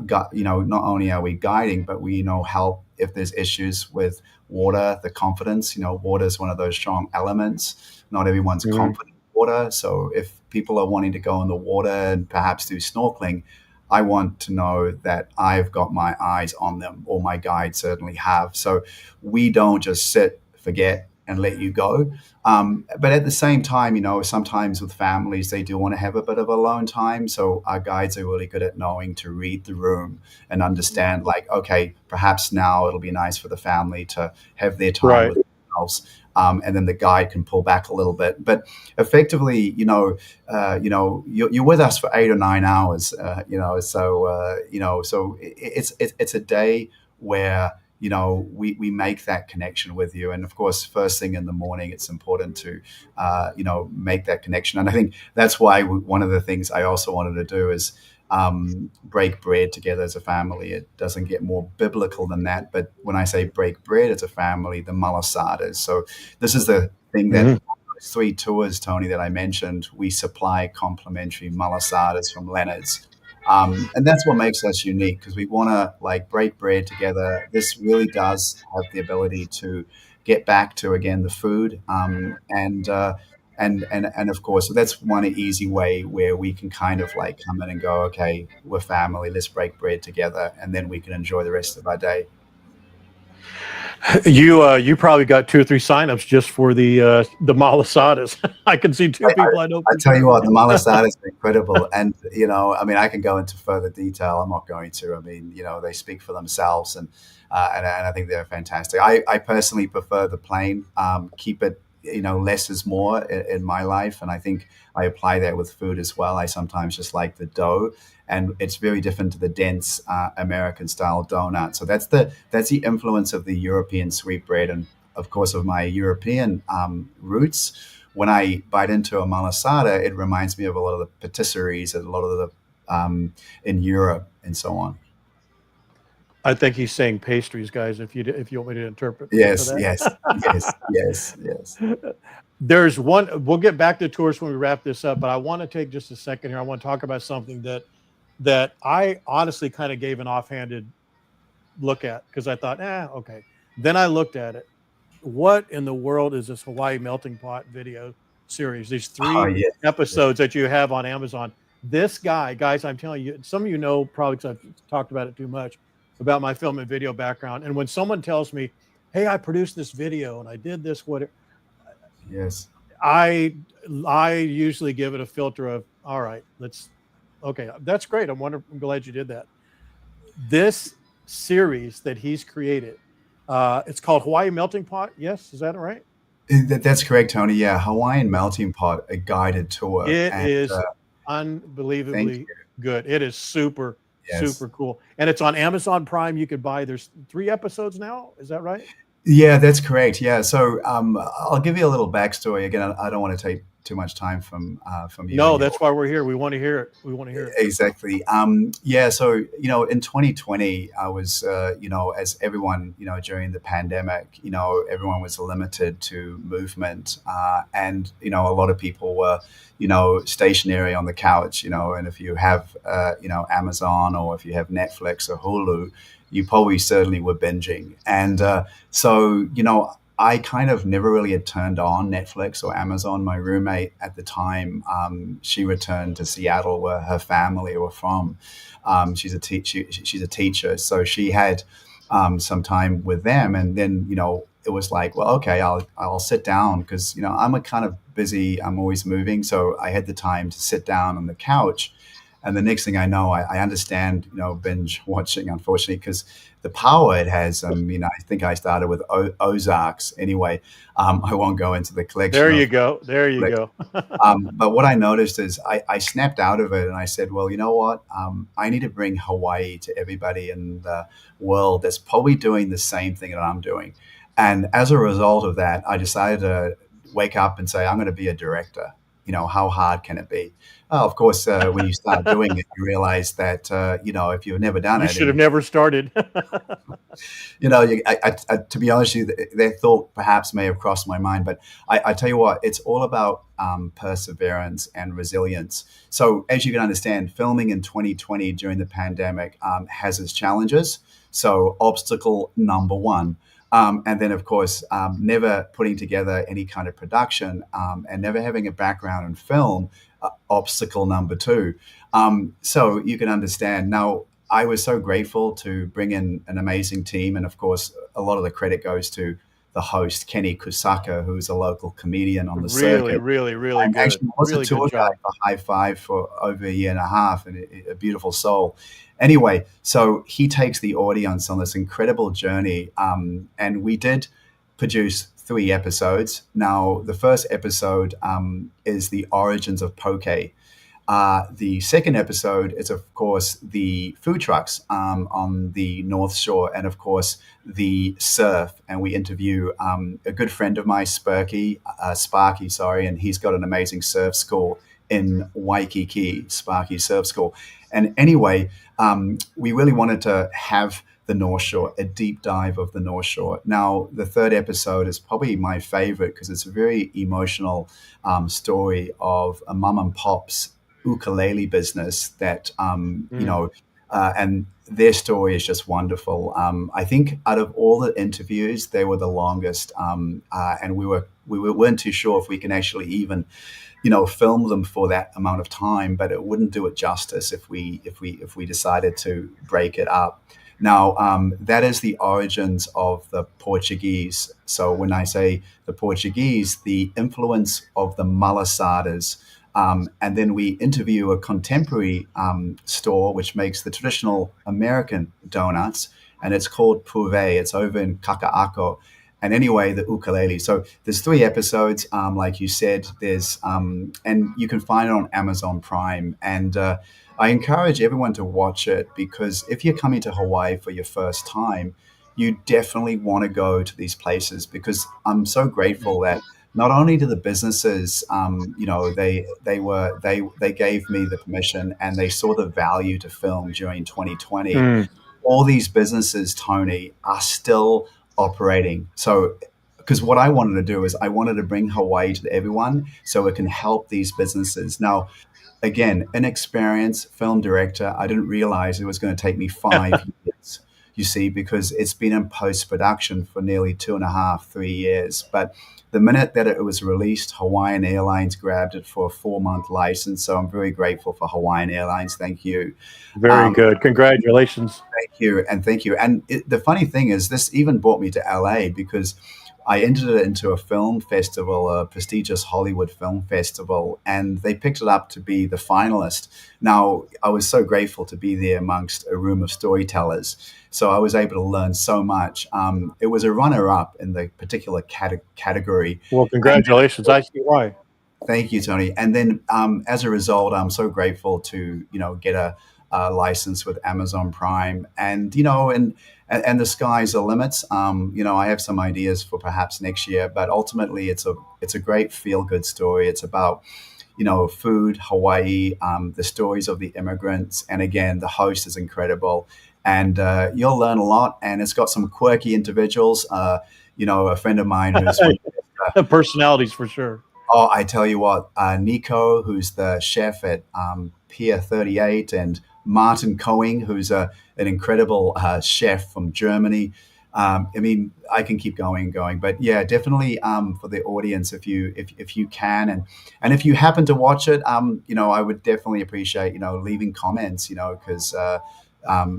not only are we guiding, but we, help if there's issues with water, the confidence. Water is one of those strong elements. Not everyone's Mhm. confident in water. So if people are wanting to go in the water and perhaps do snorkeling, I want to know that I've got my eyes on them, or my guides certainly have. So we don't just sit, forget, and let you go. But at the same time, sometimes with families, they do want to have a bit of alone time. So our guides are really good at knowing to read the room and understand, like, okay, perhaps now it'll be nice for the family to have their time Right. with themselves. And then the guide can pull back a little bit. But effectively, you're with us for 8 or 9 hours. So it's a day where we make that connection with you. And of course, first thing in the morning, it's important to make that connection. And I think that's why one of the things I also wanted to do is break bread together as a family. It doesn't get more biblical than that. But when I say break bread as a family, the malasadas. So this is the thing that Mhm. those 3 tours, Tony, that I mentioned, we supply complimentary malasadas from Leonard's. And that's what makes us unique, because we want to, like, break bread together. This really does have the ability to get back to, again, the food, and of course, so that's one easy way where we can kind of like come in and go, okay, we're family, let's break bread together, and then we can enjoy the rest of our day. You probably got 2 or 3 signups just for the malasadas. I can see two I, people I know I for tell you sure. what, the malasada is incredible, and I mean, I can go into further detail. I'm not going to. I mean, they speak for themselves, and I think they're fantastic. I personally prefer the plain. Keep it, less is more in my life, and I think I apply that with food as well. I sometimes just like the dough, and it's very different to the dense American style donut. So that's the influence of the European sweetbread, and of course of my European roots. When I bite into a malasada, it reminds me of a lot of the patisseries and a lot of the in Europe and so on. I think he's saying pastries, guys. If you want me to interpret for Yes, that. yes, yes, yes, yes. There's one. We'll get back to tours when we wrap this up, but I want to take just a second here. I want to talk about something that I honestly kind of gave an offhanded look at because I thought, okay. Then I looked at it. What in the world is this Hawaii melting pot video series? These Oh, three yeah, yeah. episodes that you have on Amazon. This guy, guys, I'm telling you, some of you know probably because I've talked about it too much about my film and video background. And when someone tells me, "Hey, I produced this video and I did this," what Yes. I I usually give it a filter of, all right, let's okay, that's great. I'm glad you did that. This series that he's created, it's called Hawaii Melting Pot. Yes, is that right? That's correct, Tony. Yeah, Hawaiian melting pot, a guided tour, It and is thank unbelievably you. good. It is super, Yes. super cool. And it's on Amazon Prime. You could buy, there's 3 episodes now. Is that right? Yeah, that's correct. Yeah, so I'll give you a little backstory. Again, I don't want to take too much time from you and No, your that's why we're here. We want to hear it. We want to hear it. exactly. Yeah, so in 2020, I was as everyone during the pandemic, everyone was limited to movement, and a lot of people were stationary on the couch, and if you have Amazon or if you have Netflix or Hulu, you probably certainly were binging, and so I kind of never really had turned on Netflix or Amazon. My roommate at the time, she returned to Seattle, where her family were from. She's a teacher, so she had some time with them, and then it was like, well, okay, I'll sit down because I'm a kind of busy. I'm always moving, so I had the time to sit down on the couch. And the next thing I know, I understand, binge watching, unfortunately, because the power it has. I think I started with Ozarks anyway. I won't go into the collection There you of go. There you Netflix. go. But what I noticed is I snapped out of it and I said, well, you know what? I need to bring Hawaii to everybody in the world that's probably doing the same thing that I'm doing. And as a result of that, I decided to wake up and say, I'm going to be a director. How hard can it be? Of course, when you start doing it, you realize that, if you've never done You it should and have never started. to be honest with you, that thought perhaps may have crossed my mind, but I tell you what, it's all about perseverance and resilience. So, as you can understand, filming in 2020 during the pandemic has its challenges. So, obstacle number one. And then, of course, never putting together any kind of production and never having a background in film, obstacle number two. So you can understand. Now, I was so grateful to bring in an amazing team. And of course, a lot of the credit goes to the host, Kenny Kusaka, who's a local comedian on the Really, circuit. really, really And good. actually was a Really good tour guide job. for Hi5 for over a year and a half, and a beautiful soul. Anyway, so he takes the audience on this incredible journey, and we did produce 3 episodes. Now, the first episode is the origins of poke. The second episode is, of course, the food trucks on the North Shore, and of course the surf. And we interview a good friend of mine, Sparky, sorry, and he's got an amazing surf school in Waikiki, Sparky Surf School. And anyway, we really wanted to have the North Shore, a deep dive of the North Shore. Now, the third episode is probably my favorite because it's a very emotional story of a mum and pop's ukulele business that Mm. and their story is just wonderful. I think out of all the interviews, they were the longest, and weren't too sure if we can actually even film them for that amount of time, but it wouldn't do it justice if we decided to break it up. Now, that is the origins of the Portuguese. So when I say the Portuguese, the influence of the malasadas. And then we interview a contemporary store which makes the traditional American donuts, and it's called Puve. It's over in Kaka'ako. And anyway, the ukulele. So there's 3 episodes, like you said. And you can find it on Amazon Prime. And I encourage everyone to watch it because if you're coming to Hawaii for your first time, you definitely want to go to these places because I'm so grateful that not only do the businesses, they gave me the permission and they saw the value to film during 2020. Mm, All these businesses, Tony, are still operating. So, because what I wanted to do is I wanted to bring Hawaii to everyone so it can help these businesses. Now, again, inexperienced film director, I didn't realize it was going to take me 5 years, you see, because it's been in post production for nearly 2.5, 3 years. But the minute that it was released, Hawaiian Airlines grabbed it for a 4-month license. So I'm very grateful for Hawaiian Airlines. Thank you. very Um, good. Congratulations. Thank you, and thank you. And the funny thing is, this even brought me to LA because I entered it into a film festival, a prestigious Hollywood film festival, and they picked it up to be the finalist. Now, I was so grateful to be there amongst a room of storytellers. So I was able to learn so much. It was a runner-up in the particular category. Well, And congratulations. I see why. thank you, Tony. And then as a result, I'm so grateful to get a license with Amazon Prime, and the sky's the limits. I have some ideas for perhaps next year, but ultimately, it's a great feel good story. It's about food, Hawaii, the stories of the immigrants, and again, the host is incredible, and you'll learn a lot. And it's got some quirky individuals. A friend of mine who's one. Personalities for sure. Oh, I tell you what, Nico, who's the chef at Pier 38, and Martin Coing, who's an incredible chef from Germany. I mean, I can keep going and going, but yeah, definitely for the audience, if you can, and if you happen to watch it, I would definitely appreciate leaving comments, because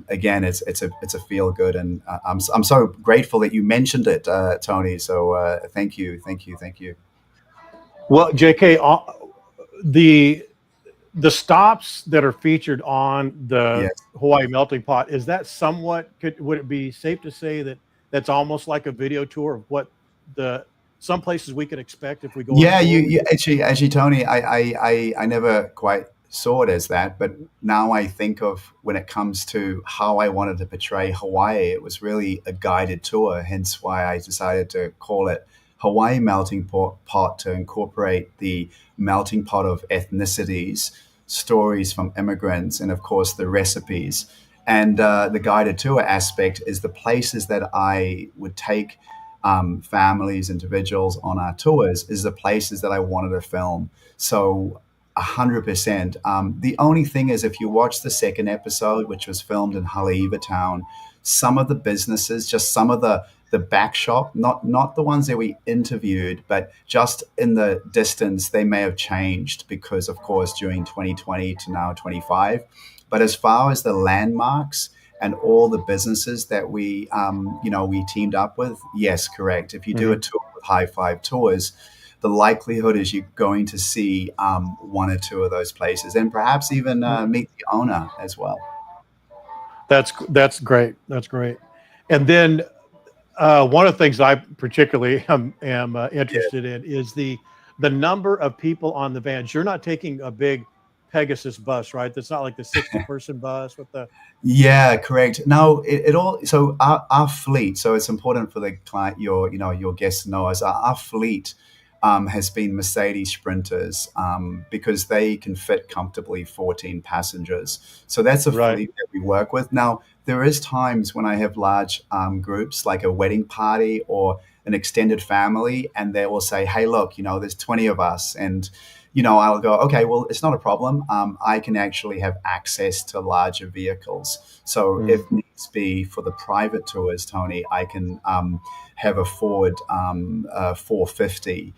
again, it's a feel good, and I'm so grateful that you mentioned it, Tony. So thank you, thank you, thank you. Well, JK, the the stops that are featured on the Yes. Hawaii melting pot, is that somewhat, would it be safe to say that that's almost like a video tour of what the some places we can expect if we go on a Yeah, tour with you you? actually, Tony, I never quite saw it as that, but now I think of when it comes to how I wanted to portray Hawaii, it was really a guided tour, hence why I decided to call it Hawaii Melting Pot to incorporate the melting pot of ethnicities, stories from immigrants, and of course the recipes. And the guided tour aspect is the places that I would take families, individuals on our tours is the places that I wanted to film. So 100%. The only thing is, if you watch the second episode, which was filmed in Haleiwa Town, some of the businesses, just some of the back shop, not the ones that we interviewed, but just in the distance, they may have changed because, of course, during 2020 to now 25. But as far as the landmarks and all the businesses that we teamed up with, yes, correct. If you do a Mhm. tour with Hi5 Tours, the likelihood is you're going to see one or two of those places, and perhaps even meet the owner as well. That's great. That's great. And then one of the things I particularly am Yeah. interested in is the number of people on the vans. You're not taking a big Pegasus bus, right? That's not like the 60-person bus with the. Yeah, correct. No, it all. So our fleet. So it's important for the client, your guests to know, is our fleet has been Mercedes Sprinters because they can fit comfortably 14 passengers. So that's a Right. fleet that we work with. Now there is times when I have large groups, like a wedding party or an extended family, and they will say, "Hey, look, there's 20 of us," and I'll go, okay, well, it's not a problem. I can actually have access to larger vehicles. So Mm. if needs be for the private tours, Tony, I can have a Ford 450,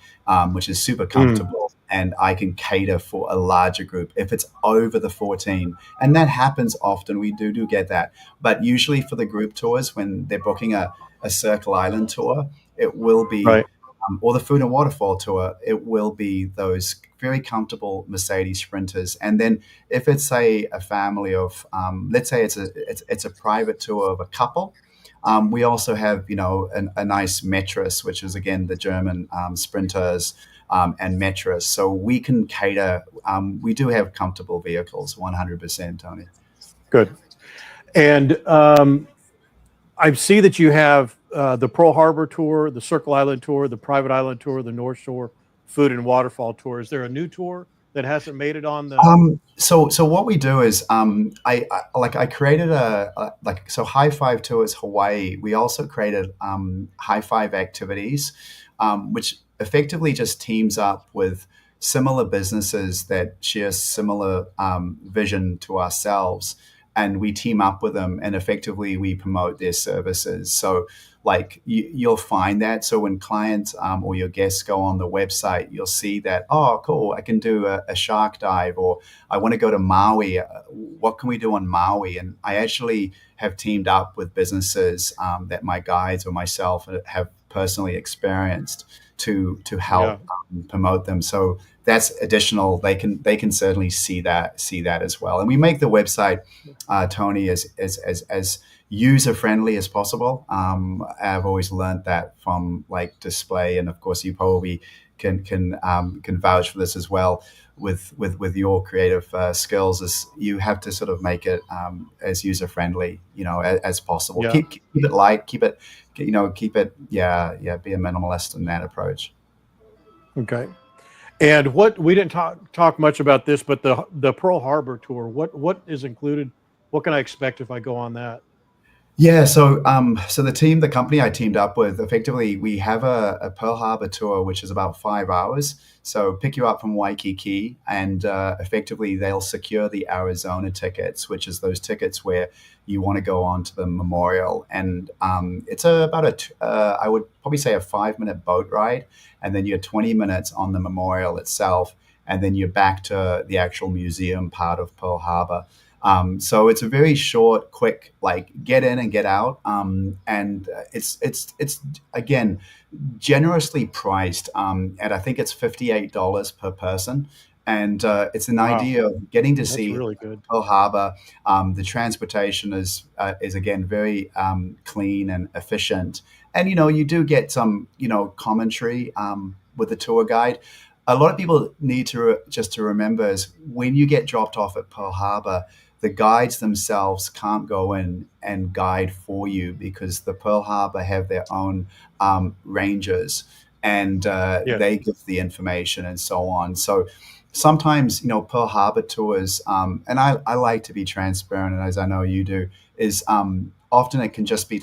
which is super Mm. comfortable. and I can cater for a larger group if it's over the 14. And that happens often. We do get that. But usually for the group tours, when they're booking a Circle Island tour, it will be, Right. or the Food and Waterfall tour, it will be those very comfortable Mercedes Sprinters. And then if it's a family of, let's say it's a private tour of a couple, we also have, a nice Metris, which is again the German Sprinters and Metris. So we can cater. We do have comfortable vehicles, 100%, Tony. Good. And I see that you have the Pearl Harbor tour, the Circle Island tour, the Private Island tour, the North Shore Food and Waterfall tour. Is there a new tour that hasn't made it on the? So what we do is I created so Hi5 Tours Hawaii. We also created Hi5 Activities, which effectively just teams up with similar businesses that share similar vision to ourselves, and we team up with them, and effectively we promote their services. So you'll find that. So when clients or your guests go on the website, you'll see that, oh, cool, I can do a shark dive, or I want to go to Maui. What can we do on Maui? And I actually have teamed up with businesses that my guides or myself have personally experienced to help promote them. So that's additional. They can certainly see that as well. And we make the website, Tony, as user friendly as possible. I've always learned that from display, and of course you probably can vouch for this as well with your creative skills. Is you have to sort of make it as user friendly, as possible. Yeah. Keep it light. Keep it. Be a minimalist in that approach. Okay. And what we didn't talk much about this, but the Pearl Harbor tour, what is included? What can I expect if I go on that? Yeah, so the company I teamed up with, effectively, we have a Pearl Harbor tour, which is about 5 hours. So pick you up from Waikiki, and effectively they'll secure the Arizona tickets, which is those tickets where you want to go on to the memorial. And it's about I would probably say a 5-minute boat ride, and then you're 20 minutes on the memorial itself, and then you're back to the actual museum part of Pearl Harbor. So it's a very short, quick, get in and get out. And it's again, generously priced. And I think it's $58 per person. And it's an idea of getting to see really good. Pearl Harbor. The transportation is again very clean and efficient. And, you do get some, commentary with the tour guide. A lot of people need to just to remember is when you get dropped off at Pearl Harbor, the guides themselves can't go in and guide for you because the Pearl Harbor have their own rangers, and they give the information and so on. So sometimes, Pearl Harbor tours, and I like to be transparent, and as I know you do, is often it can just be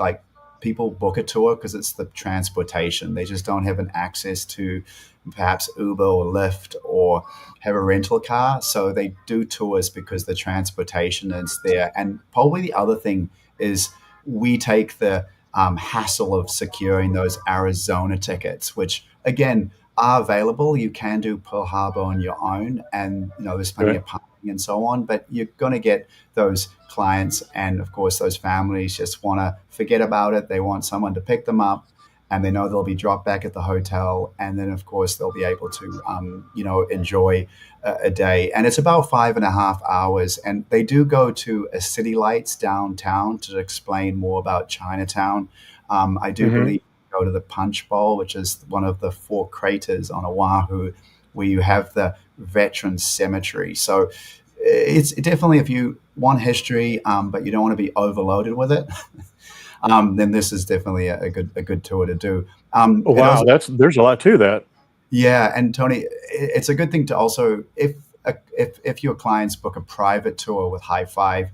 people book a tour because it's the transportation. They just don't have an access to perhaps Uber or Lyft or have a rental car. So they do tours because the transportation is there. And probably the other thing is we take the hassle of securing those Arizona tickets, which again are available. You can do Pearl Harbor on your own, and there's plenty of parking and so on, but you're going to get those clients, and of course those families just want to forget about it. They want someone to pick them up, and they know they'll be dropped back at the hotel, and then of course they'll be able to enjoy a day. And it's about 5.5 hours, and they do go to a City Lights downtown to explain more about Chinatown. I do believe go to the Punch Bowl, which is one of the 4 craters on Oahu, where you have the Veterans Cemetery. So it's definitely, if you want history, but you don't want to be overloaded with it, then this is definitely a good tour to do. Wow, there's a lot to that. Yeah, and Tony, it's a good thing to also, if your clients book a private tour with Hi5,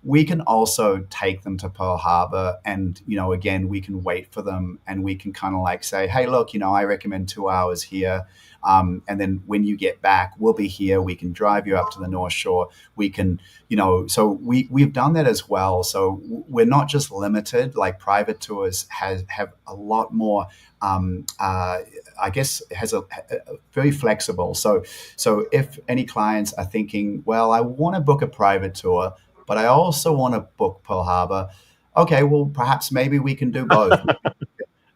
we can also take them to Pearl Harbor, and again, we can wait for them, and we can kind of like say, hey, look, I recommend 2 hours here. And then when you get back, we'll be here. We can drive you up to the North Shore. We can, so we've done that as well. So we're not just limited. Like private tours have a lot more. I guess has a very flexible. So if any clients are thinking, well, I want to book a private tour, but I also want to book Pearl Harbor. Okay, well, perhaps maybe we can do both.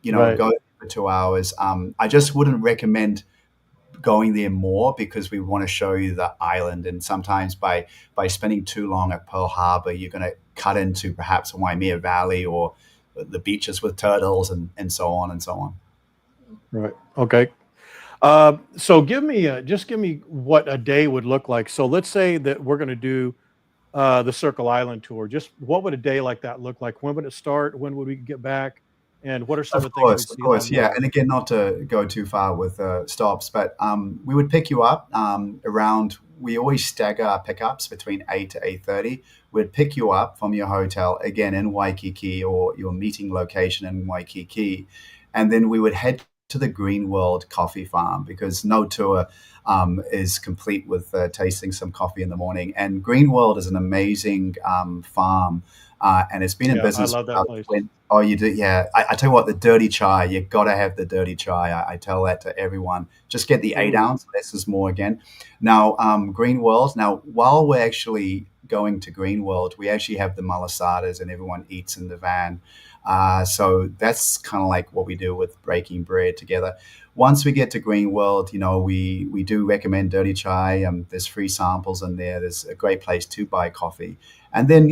Right. Go for 2 hours. I just wouldn't recommend going there more because we want to show you the island, and sometimes by spending too long at Pearl Harbor, you're going to cut into perhaps Waimea Valley or the beaches with turtles and so on and so on. Right. Okay. So just give me what a day would look like. So let's say that we're going to do the Circle Island tour. Just what would a day like that look like? When would it start? When would we get back? And what are some of the things we'd Of see course, along the yeah. way? And again, not to go too far with stops, but we would pick you up around. We always stagger our pickups between 8 to 8:30. We'd pick you up from your hotel again in Waikiki or your meeting location in Waikiki, and then we would head to the Green World Coffee Farm because no tour is complete with tasting some coffee in the morning. And Green World is an amazing farm, and it's been in Yeah, I business for love that about place. 20. Oh, you do? Yeah. I tell you what, the dirty chai, you got to have the dirty chai. I tell that to everyone. Just get the 8 ounce, Ooh, less is more again. Now, Green World, now, while we're actually going to Green World, we actually have the malasadas and everyone eats in the van. So that's kind of like what we do with breaking bread together. Once we get to Green World, we do recommend dirty chai. There's free samples in there. There's a great place to buy coffee. And then,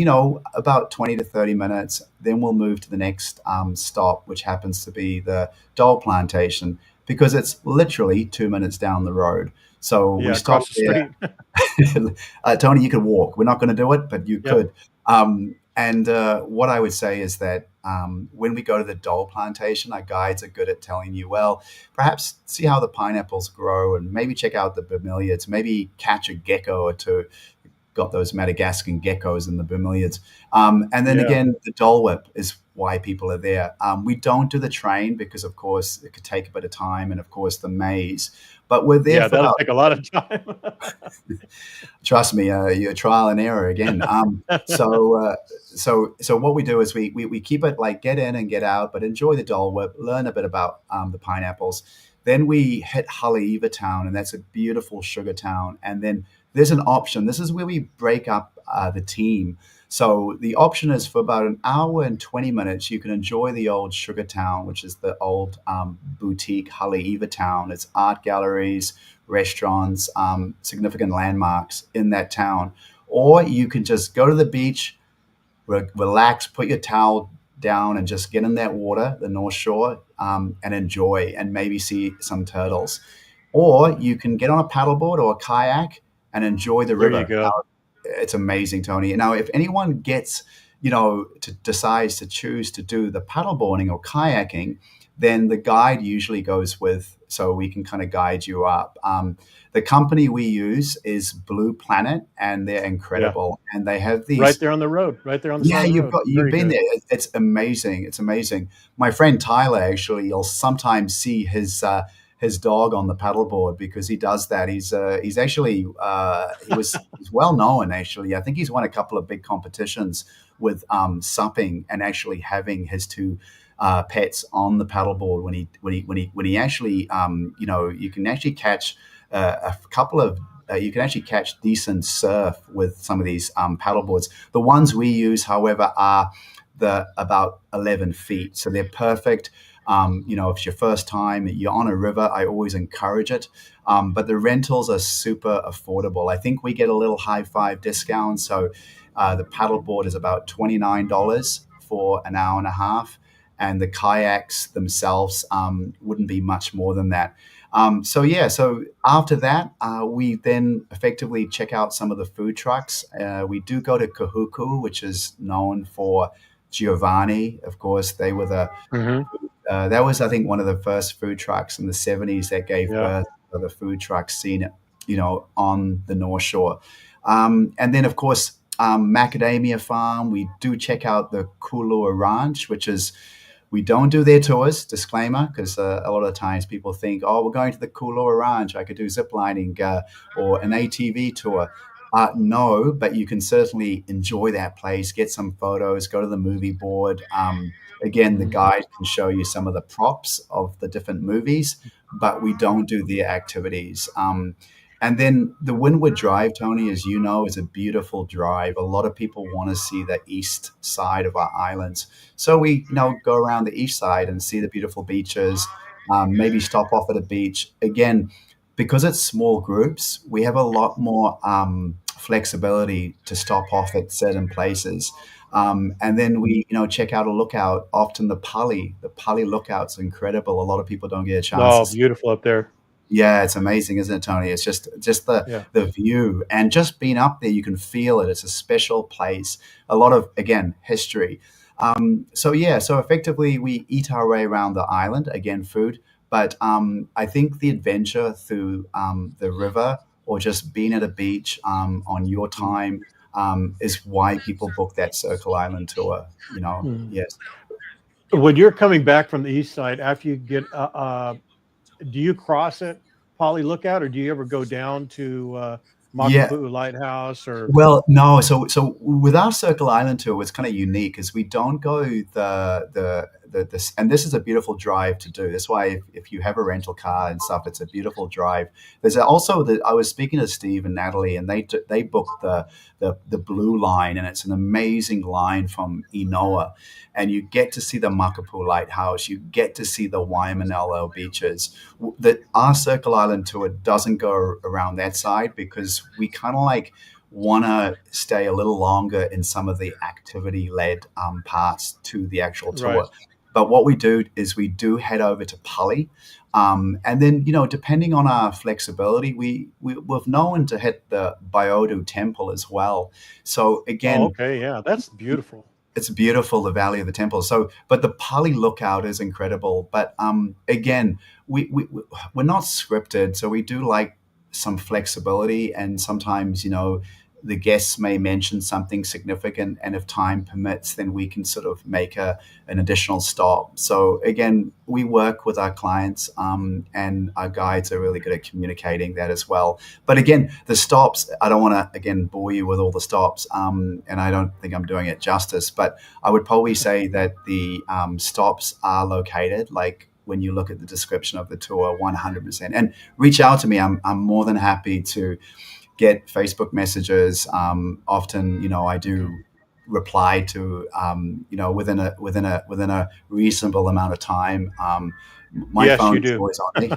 about 20 to 30 minutes, then we'll move to the next stop, which happens to be the Dole Plantation, because it's literally 2 minutes down the road. So we yeah, stop across the there. street. Tony, you could walk. We're not going to do it, but you Yep. could. And what I would say is that when we go to the Dole Plantation, our guides are good at telling you, well, perhaps see how the pineapples grow and maybe check out the bromeliads, maybe catch a gecko or two. Got those Madagascan geckos in the bromeliads. And then Yeah. again, the Dole Whip is why people are there. We don't do the train because, of course, it could take a bit of time, and of course, the maze. But we're there Yeah, for that'll about, take a lot of time. trust me, your trial and error again. So what we do is we keep it like get in and get out, but enjoy the Dole Whip, learn a bit about the pineapples. Then we hit Haleiwa Town, and that's a beautiful sugar town. And then there's an option. This is where we break up the team. So the option is for about an hour and 20 minutes, you can enjoy the old sugar town, which is the old boutique Haleiwa Town. It's art galleries, restaurants, significant landmarks in that town. Or you can just go to the beach, relax, put your towel down, and just get in that water, the North Shore, and enjoy and maybe see some turtles. Or you can get on a paddleboard or a kayak and enjoy the There you river. go. It's amazing, Tony. Now, if anyone gets, decides to choose to do the paddleboarding or kayaking, then the guide usually goes with, so we can kind of guide you up. The company we use is Blue Planet, and they're Yeah. incredible. And they have Right these. there on the road, right there on the side Yeah, of the road. you've Very been good. there. It's amazing. It's amazing. My friend Tyler, actually, you'll sometimes see his dog on the paddleboard because he does that. He's actually he's well known, actually. I think he's won a couple of big competitions with supping and actually having his two pets on the paddleboard when he actually you can actually catch a couple of you can actually catch decent surf with some of these paddleboards. The ones we use, however, are the about 11 feet, so they're perfect. If it's your first time, you're on a river, I always encourage it. But the rentals are super affordable. I think we get a little Hi5 discount, so the paddleboard is about $29 for an hour and a half, and the kayaks themselves wouldn't be much more than that. So after that, we then effectively check out some of the food trucks. We do go to Kahuku, which is known for Giovanni. Of course, they were Hmm. that was, I think, one of the first food trucks in the 70s that gave Yeah. birth to the food truck scene, on the North Shore. And then, of course, macadamia farm. We do check out the Kulua Ranch, which is we don't do their tours, disclaimer, because a lot of times people think, oh, we're going to the Kulua Ranch. I could do zip lining or an ATV tour. No, but you can certainly enjoy that place, get some photos, go to the movie board. Again, the guide can show you some of the props of the different movies, but we don't do the activities. And then the Windward Drive, Tony, as you know, is a beautiful drive. A lot of people want to see the east side of our islands. So we, go around the east side and see the beautiful beaches, maybe stop off at a beach. Again, because it's small groups, we have a lot more flexibility to stop off at certain places. And then we, check out a lookout. Often the Pali lookout's incredible. A lot of people don't get a chance to Oh, see. beautiful up there. Yeah, it's amazing, isn't it, Tony? It's just the Yeah. the view and just being up there, you can feel it. It's a special place. A lot of again history. So yeah, so effectively we eat our way around the island. Again, food, but I think the adventure through the river or just being at a beach on your time is why people book that Circle Island tour. Mm. Yes. When you're coming back from the east side, after you get, do you cross it, Polly Lookout, or do you ever go down to Yeah. Makapu'u Lighthouse or? Well, no. So with our Circle Island tour, what's kind of unique is we don't go this, and this is a beautiful drive to do. That's why if you have a rental car and stuff, it's a beautiful drive. There's also I was speaking to Steve and Natalie, and they booked the blue line, and it's an amazing line from Inoa, and you get to see the Makapu Lighthouse, you get to see the Waimanalo beaches. That our Circle Island tour doesn't go around that side because we kind of like want to stay a little longer in some of the activity led parts to the actual Right. tour. But what we do is we do head over to Pali. And then, depending on our flexibility, we've known to hit the Biodu Temple as well. So Oh, again, okay. Yeah, that's beautiful. it's beautiful, the Valley of the Temple. So, but the Pali Lookout is incredible. But again, we're not scripted, so we do like some flexibility, and sometimes the guests may mention something significant, and if time permits, then we can sort of make an additional stop. So again, we work with our clients, and our guides are really good at communicating that as well. But again, the stops, I don't want to again bore you with all the stops, and I don't think I'm doing it justice, but I would probably say that the stops are located like when you look at the description of the tour 100%, and reach out to me. I'm more than happy to get Facebook messages. Often, I Okay. do reply to, within a reasonable amount of time. My Yes, you phone is do. always on me,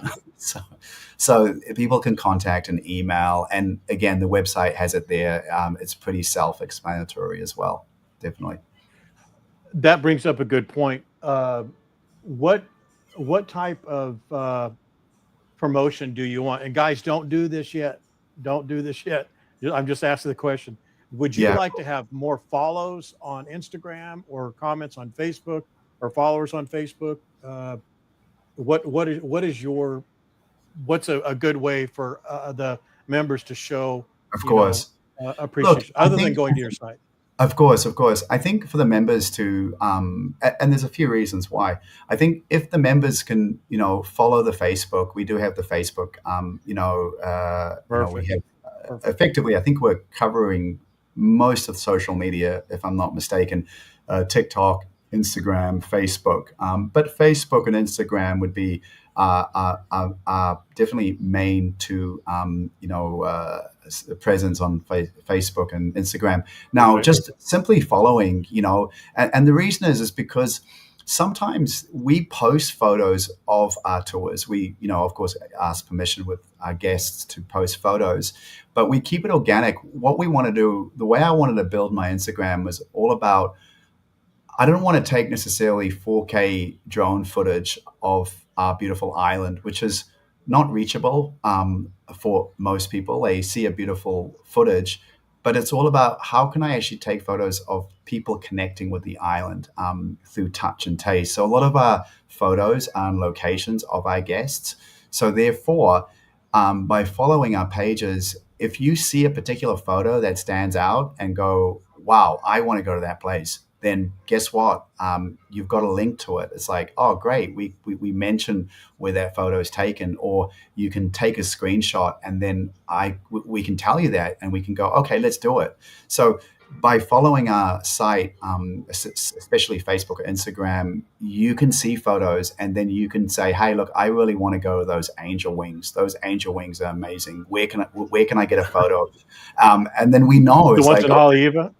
so people can contact an email, and again, the website has it there. It's pretty self-explanatory as well. Definitely. That brings up a good point. What what type of promotion do you want? And guys, don't do this yet. Don't do this yet. I'm just asking the question. Would you Yeah, like to have more follows on Instagram or comments on Facebook or followers on Facebook? What is your what's a good way for the members to show of you know course. Look, appreciation I other than think going to your site? Of course, of course. I think for the members to, and there's a few reasons why. I think if the members can, follow the Facebook, we do have the Facebook. We Perfect. have Perfect. effectively. I think we're covering most of social media, if I'm not mistaken, TikTok, Instagram, Facebook. But Facebook and Instagram would be definitely main to presence on Facebook and Instagram. Now, Right. just simply following, and the reason is because sometimes we post photos of our tours. We, of course, ask permission with our guests to post photos, but we keep it organic. What we want to do, the way I wanted to build my Instagram was all about, I don't want to take necessarily 4K drone footage of our beautiful island, which is not reachable for most people. They see a beautiful footage, but it's all about how can I actually take photos of people connecting with the island through touch and taste. So a lot of our photos are on locations of our guests. So therefore, by following our pages, if you see a particular photo that stands out and go, wow, I want to go to that place, then guess what? You've got a link to it. It's like, oh, great. We mention where that photo is taken, or you can take a screenshot and then we can tell you that and we can go, okay, let's do it. So by following our site, especially Facebook or Instagram, you can see photos and then you can say, hey, look, I really want to go to those angel wings. Those angel wings are amazing. Where can I get a photo? And then we know The it's ones like, in Haleiwa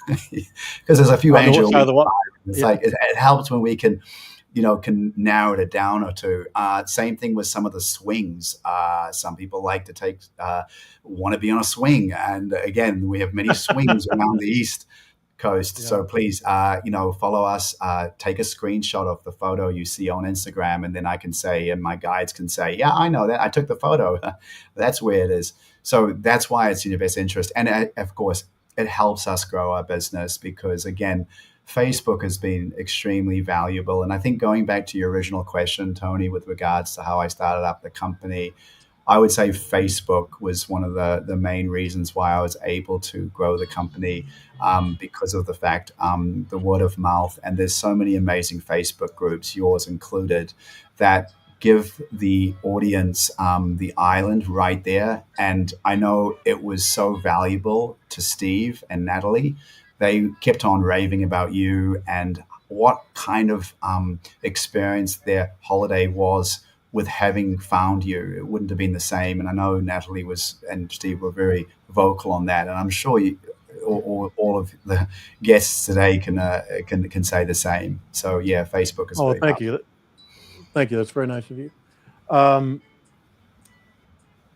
because there's a few on the angel side of wings. the wall. It's Yeah. like it helps when we can narrow it down or two. Same thing with some of the swings. Some people like to want to be on a swing, and again, we have many swings around the East Coast. Yeah. So please, follow us. Take a screenshot of the photo you see on Instagram, and then I can say, and my guides can say, yeah, I know that. I took the photo. That's where it is. So that's why it's in your best interest, and of course, it helps us grow our business because again, Facebook has been extremely valuable. And I think going back to your original question, Tony, with regards to how I started up the company, I would say Facebook was one of the main reasons why I was able to grow the company, because of the fact, the word of mouth. And there's so many amazing Facebook groups, yours included, that give the audience the island right there. And I know it was so valuable to Steve and Natalie. They kept on raving about you and what kind of experience their holiday was with having found you. It wouldn't have been the same. And I know Natalie and Steve were very vocal on that. And I'm sure all of the guests today can say the same. So yeah, Facebook is Oh, very thank powerful. you. Thank you. That's very nice of you. Um,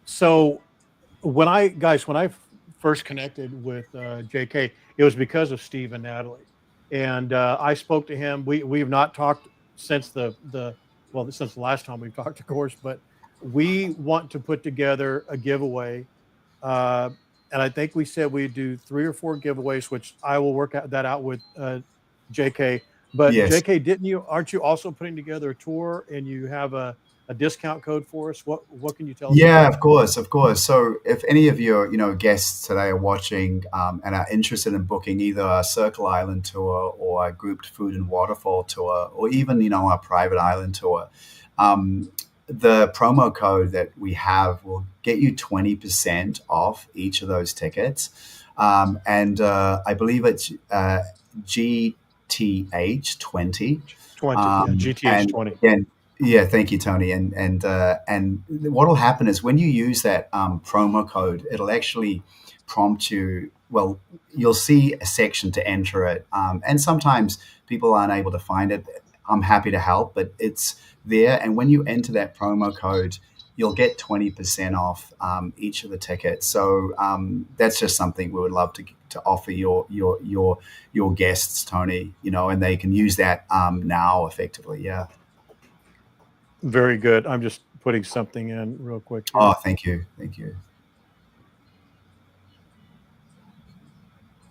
so when I first connected with JK, it was because of Steve and Natalie, and I spoke to him. We've not talked since since the last time we've talked, of course, but we want to put together a giveaway, uh, and I think we said we'd do 3 or 4 giveaways, which I will that out with JK. But Yes. JK, aren't you also putting together a tour and you have a discount code for us? What can you tell us about Yeah, that? of course, of course. So, if any of your guests today are watching, and are interested in booking either a Circle Island tour or a grouped food and waterfall tour, or even a private island tour, um, the promo code that we have will get you 20% off each of those tickets, and I believe it's GTH 20. 20, yeah, GTH And 20. again, yeah, thank you, Tony. And what will happen is when you use that promo code, it'll actually prompt you. Well, you'll see a section to enter it, and sometimes people aren't able to find it. I'm happy to help, but it's there. And when you enter that promo code, you'll get 20% off each of the tickets. So that's just something we would love to offer your guests, Tony. And they can use that now effectively. Yeah. Very good. I'm just putting something in real quick Oh, here. thank you. Thank you.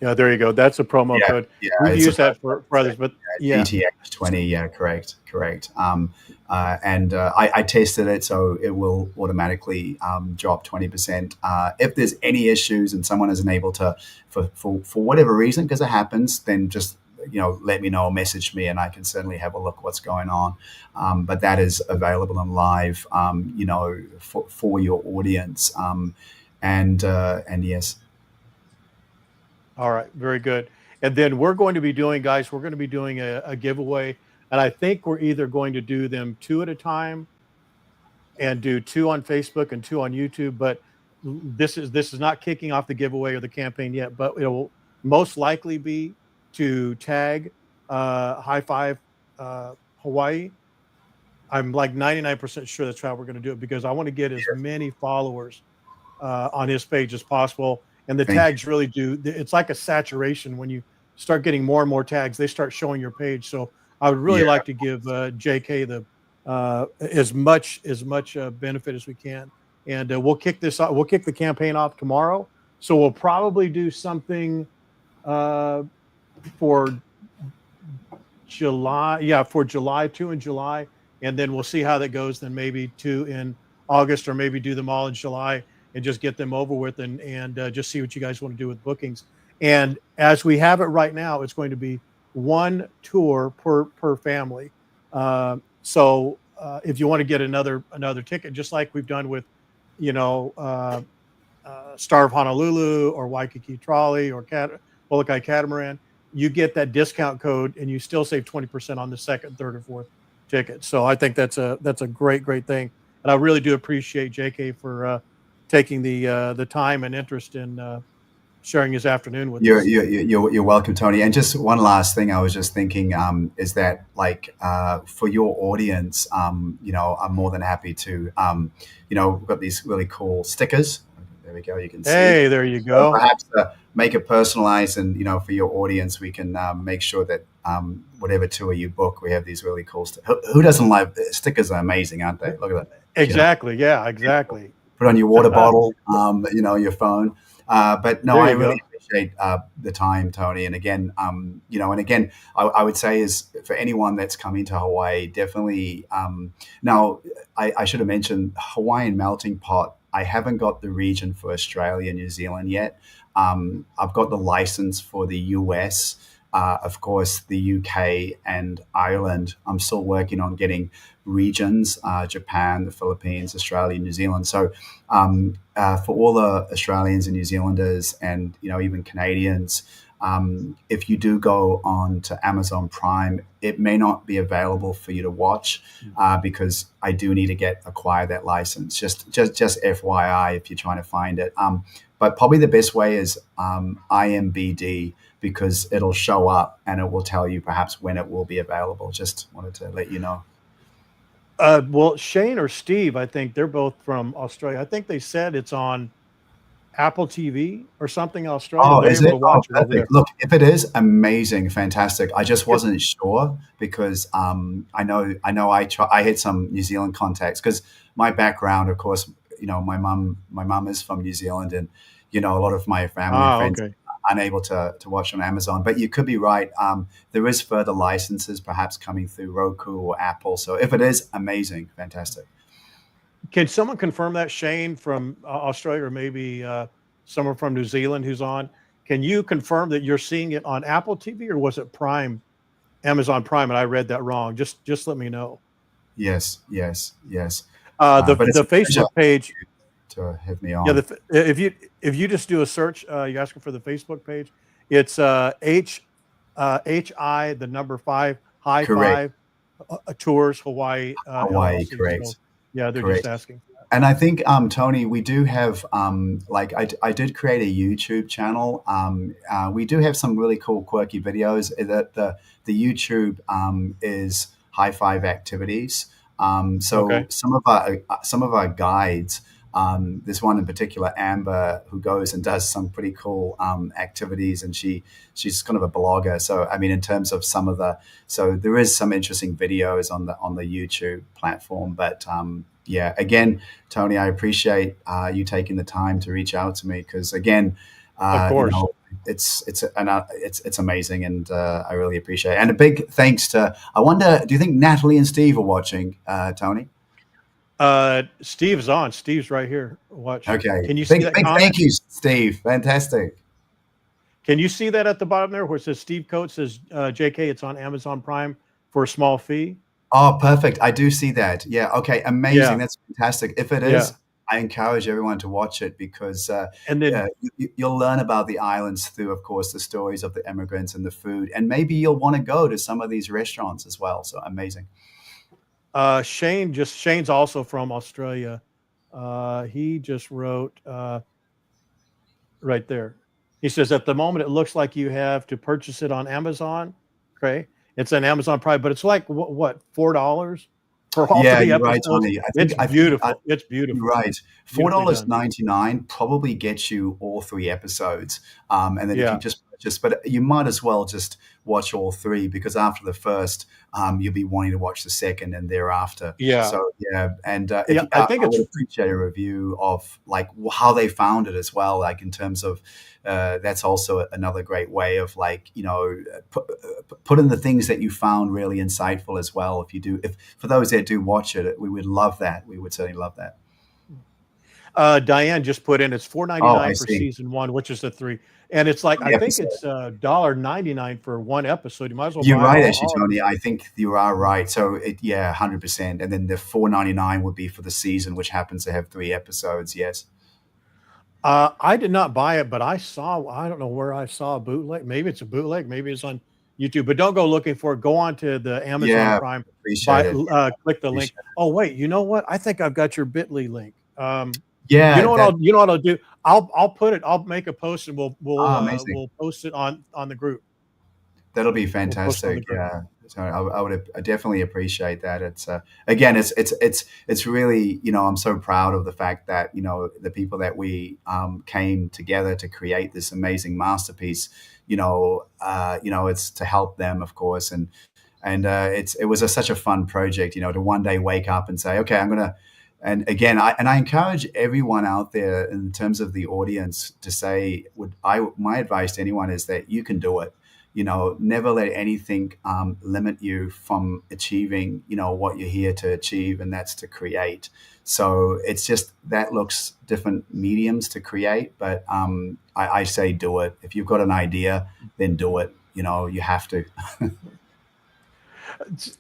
Yeah, there you go. That's a promo Yeah, code. yeah, We've it's a used that perfect for others, but yeah, GTX 20. Yeah, correct, correct. And I tested it, so it will automatically drop 20%. If there's any issues and someone isn't able to, for whatever reason, because it happens, then just let me know, message me, and I can certainly have a look what's going on. But that is available and live, for your audience. And yes. all right, very good. And then we're going to be doing, guys, we're going to be doing a giveaway, and I think we're either going to do them 2 at a time and do 2 on Facebook and 2 on YouTube. But this is not kicking off the giveaway or the campaign yet, but it will most likely be to tag Hi5 Hawaii. I'm like 99% sure that's how we're going to do it because I want to get as many followers on his page as possible. And the Thank you. tags really do. It's like a saturation when you start getting more and more tags, they start showing your page. So I would really Yeah. like to give JK the as much benefit as we can. And we'll kick this off. We'll kick the campaign off tomorrow. So we'll probably do something for July. Yeah, for July, 2 in July. And then we'll see how that goes. Then maybe 2 in August, or maybe do them all in July. and just get them over with, and just see what you guys want to do with bookings. And as we have it right now, it's going to be one tour per family. If you want to get another ticket, just like we've done with, you know, Star of Honolulu or Waikiki Trolley or Molokai Catamaran, you get that discount code and you still save 20% on the second, third, or fourth ticket. So I think that's a great thing, and I really do appreciate JK for taking the time and interest in sharing his afternoon with You're, us. you're, you're welcome, Tony. And just one last thing I was just thinking is that, like, for your audience, I'm more than happy to, we've got these really cool stickers. There we go. You can see. Hey, there you So go. perhaps make it personalized, and for your audience, we can make sure that whatever tour you book, we have these really cool. Who doesn't like stickers? Are amazing, aren't they? Look at that. Exactly. Yeah. Exactly. Put on your water bottle, your phone. But no, There I you really go. appreciate the time, Tony. And again, I would say is for anyone that's coming to Hawaii, definitely. Now, I should have mentioned Hawaiian melting pot. I haven't got the region for Australia, New Zealand yet. I've got the license for the US, of course, the UK and Ireland. I'm still working on getting regions, Japan, the Philippines, Australia, New Zealand. So for all the Australians and New Zealanders and even Canadians, if you do go on to Amazon Prime, it may not be available for you to watch because I do need to acquire that license. Just FYI, if you're trying to find it. But probably the best way is IMBD, because it'll show up and it will tell you perhaps when it will be available. Just wanted to let you know. Well, Shane or Steve, I think they're both from Australia. I think they said it's on Apple TV or something in Australia. Oh, They're is able it? to Oh, watch it over perfect. there. Look, if it is, amazing, fantastic. I just Yep. wasn't sure because I had some New Zealand contacts because my background, of course, my mum is from New Zealand, and a lot of my family and Ah, friends okay. are unable to watch on Amazon. But you could be right. There is further licenses perhaps coming through Roku or Apple. So if it is, amazing, fantastic. Can someone confirm that, Shane from Australia, or maybe someone from New Zealand who's on? Can you confirm that you're seeing it on Apple TV, or was it Prime, Amazon Prime, and I read that wrong? Just let me know. Yes, yes, yes. The But it's the a pleasure Facebook page, to have me yeah. on. If you just do a search, you're asking for the Facebook page. It's HI the number five Correct. Hi5 Tours Hawaii Hawaii, LLC. So correct. yeah, they're just Correct. asking. And I think, Tony, we do have, like, I did create a YouTube channel. We do have some really cool, quirky videos. The YouTube is Hi5 Activities. So Okay. some of our guides. There's one in particular, Amber, who goes and does some pretty cool activities, and she's kind of a blogger. So I mean, in terms of so there is some interesting videos on the YouTube platform. But yeah, again, Tony, I appreciate you taking the time to reach out to me because again, Of course. it's amazing, and I really appreciate it. And a big thanks to. I wonder, do you think Natalie and Steve are watching, Tony? Steve's on. Steve's right here. Watch. Okay. Can you see Big, that big comment? thank you, Steve. Fantastic. Can you see that at the bottom there where it says Steve Coates says JK, it's on Amazon Prime for a small fee? Oh, perfect. I do see that. Yeah. Okay. Amazing. Yeah. That's fantastic. If it is, Yeah. I encourage everyone to watch it because And then you'll learn about the islands through, of course, the stories of the immigrants and the food. And maybe you'll want to go to some of these restaurants as well. So amazing. Shane's also from Australia. He just wrote right there. He says at the moment it looks like you have to purchase it on Amazon. Okay. It's an Amazon Prime, but it's like what $4 for all Yeah, three you're right, episodes. Tony. It's beautiful. It's You're beautiful. right. four Beautifully dollars done. ninety nine probably gets you all three episodes. And then if you Yeah. just purchase, but you might as well just watch all three because after the first, you'll be wanting to watch the second and thereafter. Yeah. So yeah, and if Yeah. I think I would it's appreciate a review of like how they found it as well, like in terms of that's also another great way of like put in the things that you found really insightful as well. If for those that do watch it, we would love that. We would certainly love that. Diane just put in it's Oh, I 4.99 for see. season one, which is the three, and it's like I The think episode. it's $1.99 for one episode. You might as well You're buy right, actually, all of them. Tony. I think you are right. So yeah, 100%. And then the 4.99 would be for the season, which happens to have 3 episodes. Yes. I did not buy it, but I don't know where I saw a bootleg. Maybe it's a bootleg, maybe it's on YouTube, but don't go looking for it. Go on to the Amazon Yeah, Prime, appreciate it. Yeah, click the link. appreciate it. Oh, wait, you know what? I think I've got your Bitly link. Yeah, that You know what I'll do? I'll make a post and amazing. we'll post it on the group. That'll be We'll post it on the fantastic. group. Yeah. So I would I definitely appreciate that. It's again, it's really, I'm so proud of the fact that, the people that we came together to create this amazing masterpiece. It's to help them, of course, and it was such a fun project, to one day wake up and say, okay, I'm gonna. And again, I encourage everyone out there in terms of the audience to say, my advice to anyone is that you can do it. Never let anything limit you from achieving, what you're here to achieve, and that's to create. So it's just that looks different mediums to create, but I say do it. If you've got an idea, then do it. You have to.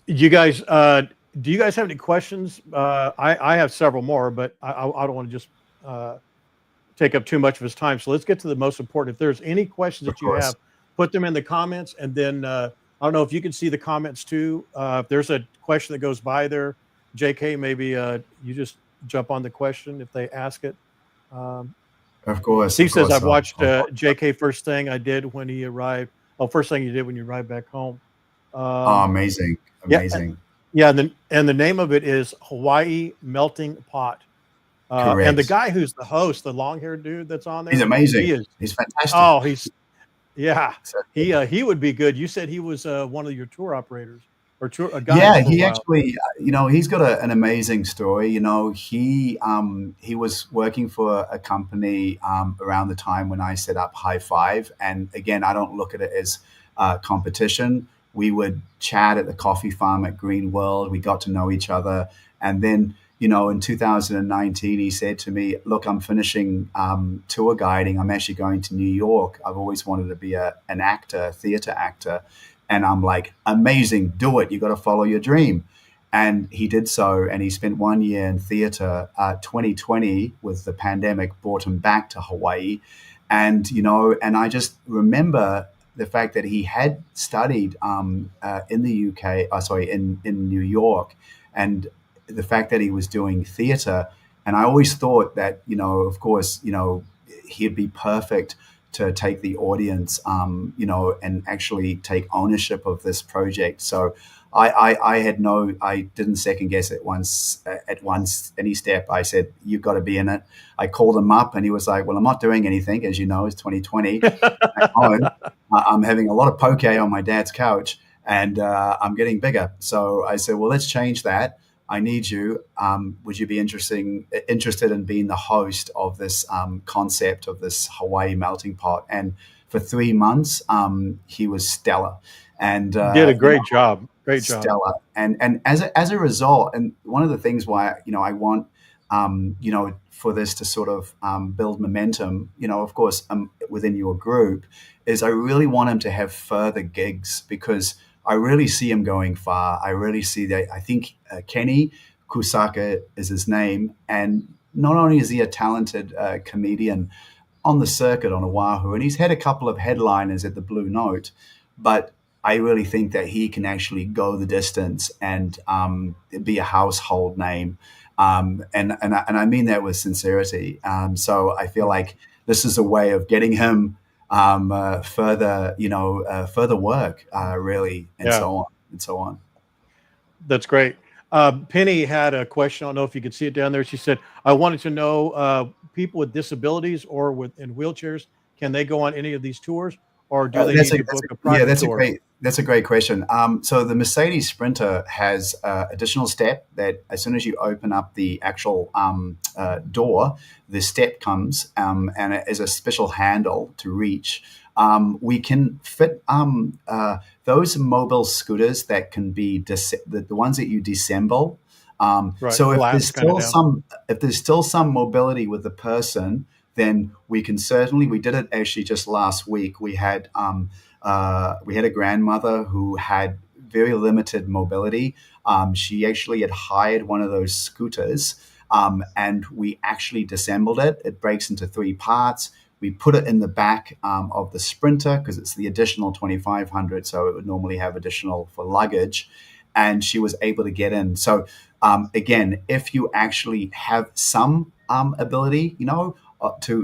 You guys, do you guys have any questions? I have several more, but I don't want to just take up too much of his time. So let's get to the most important. If there's any questions Of that you course. have, put them in the comments, and then I don't know if you can see the comments too. If there's a question that goes by there, JK, maybe you just jump on the question if they ask it. Um, Of course. Steve Of says course. I've So, watched JK first thing I did when he arrived. Oh, first thing you did when you arrived back home. oh, Um, amazing. yeah, Amazing. yeah, and the name of it is Hawaii Melting Pot. And the Correct. guy who's the host, the long-haired dude that's on He's there, he amazing. is. He's fantastic. Oh, yeah, So, he would be good. You said he was one of your tour operators or tour guides yeah, for a he while. actually, he's got an amazing story. He was working for a company around the time when I set up Hi5, and again, I don't look at it as competition. We would chat at the coffee farm at Green World. We got to know each other, and then, in 2019, he said to me, "Look, I'm finishing tour guiding. I'm actually going to New York. I've always wanted to be an actor, a theater actor." And I'm like, amazing, do it. You got to follow your dream. And he did so. And he spent 1 year in theater. 2020, with the pandemic, brought him back to Hawaii. And I just remember the fact that he had studied in the UK, sorry, in New York, and the fact that he was doing theater. And I always thought that, of course, he'd be perfect to take the audience, and actually take ownership of this project. So I didn't second guess it any step. I said, you've got to be in it. I called him up and he was like, well, I'm not doing anything. As you know, it's 2020 at home. I'm having a lot of poke on my dad's couch, and I'm getting bigger. So I said, well, let's change that. I need you. Would you be interested in being the host of this concept of this Hawaii melting pot? And for 3 months, he was stellar, and Did a great job. Great job. stellar. And as a result, and one of the things why I want for this to sort of build momentum, of course, within your group, is I really want him to have further gigs, because I really see him going far. I really see that. I think Kenny Kusaka is his name, and not only is he a talented comedian on the circuit on Oahu, and he's had a couple of headliners at the Blue Note, but I really think that he can actually go the distance and be a household name. And I mean that with sincerity. So I feel like this is a way of getting him further work, really, and Yeah, so on and so on. that's great. Penny had a question. I don't know if you could see it down there. She said, I wanted to know people with disabilities or in wheelchairs, can they go on any of these tours, or do they need to book a Yeah, private tour? that's a great question. So the Mercedes Sprinter has additional step that as soon as you open up the actual door, the step comes, and it is a special handle to reach. We can fit those mobile scooters that can be the ones that you disassemble. Right. So Flaps kind of down. if there's still some mobility with the person, then we can certainly. We did it actually just last week. We had a grandmother who had very limited mobility. She actually had hired one of those scooters, and we actually disassembled it. It breaks into three parts. We put it in the back of the Sprinter because it's the additional 2,500, so it would normally have additional for luggage, and she was able to get in. So again, if you actually have some ability, to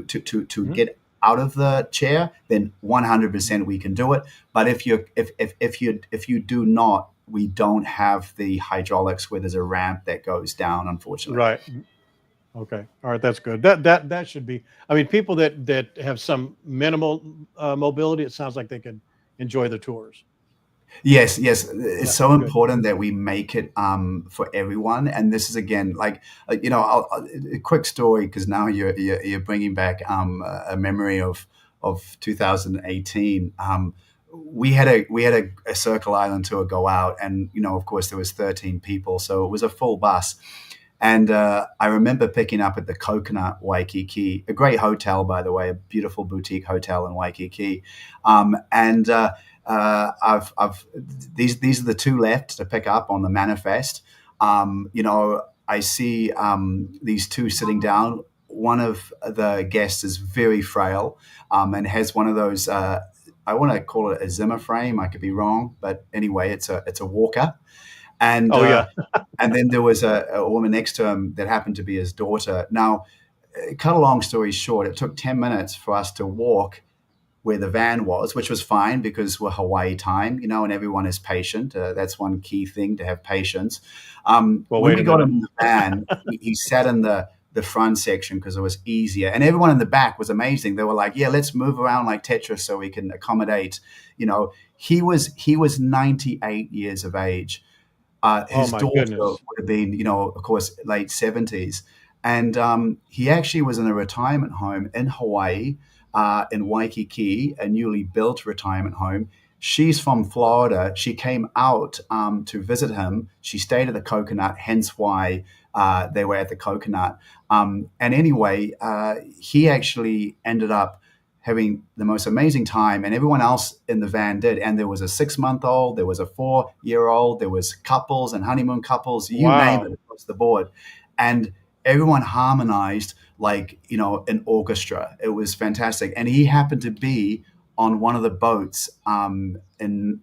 Mhm. get out of the chair, then 100% we can do it. But if you do not, we don't have the hydraulics where there's a ramp that goes down, unfortunately. Right. Okay. All right. That's good. That should be. I mean, people that have some minimal mobility, it sounds like they can enjoy the tours. Yes, yes. It's Yeah. so Good. important that we make it for everyone. And this is again, a quick story because now you're bringing back a memory of 2018. We had a Circle Island tour go out, and of course there was 13 people, so it was a full bus. And I remember picking up at the Coconut Waikiki, a great hotel, by the way, a beautiful boutique hotel in Waikiki. And I've these are the two left to pick up on the manifest. I see these two sitting down. One of the guests is very frail and has one of those. I want to call it a Zimmer frame. I could be wrong, but anyway, it's a walker. And Oh uh, yeah. and then there was a woman next to him that happened to be his daughter. Now, cut a long story short, it took 10 minutes for us to walk where the van was, which was fine because we're Hawaii time, and everyone is patient. That's one key thing, to have patience. Well, When wait we a got minute. him in the van, he sat in the front section because it was easier. And everyone in the back was amazing. They were like, yeah, let's move around like Tetris so we can accommodate. He was 98 years of age. Oh His my daughter goodness. would have been, of course, late 70s. And he actually was in a retirement home in Hawaii, in Waikiki, a newly built retirement home. She's from Florida. She came out to visit him. She stayed at the Coconut, hence why they were at the Coconut. And anyway, he actually ended up having the most amazing time, and everyone else in the van did. And there was a 6-month-old, there was a 4-year-old, there was couples and honeymoon couples, you name it, Wow. across the board. And everyone harmonized like an orchestra. It was fantastic. And he happened to be on one of the boats in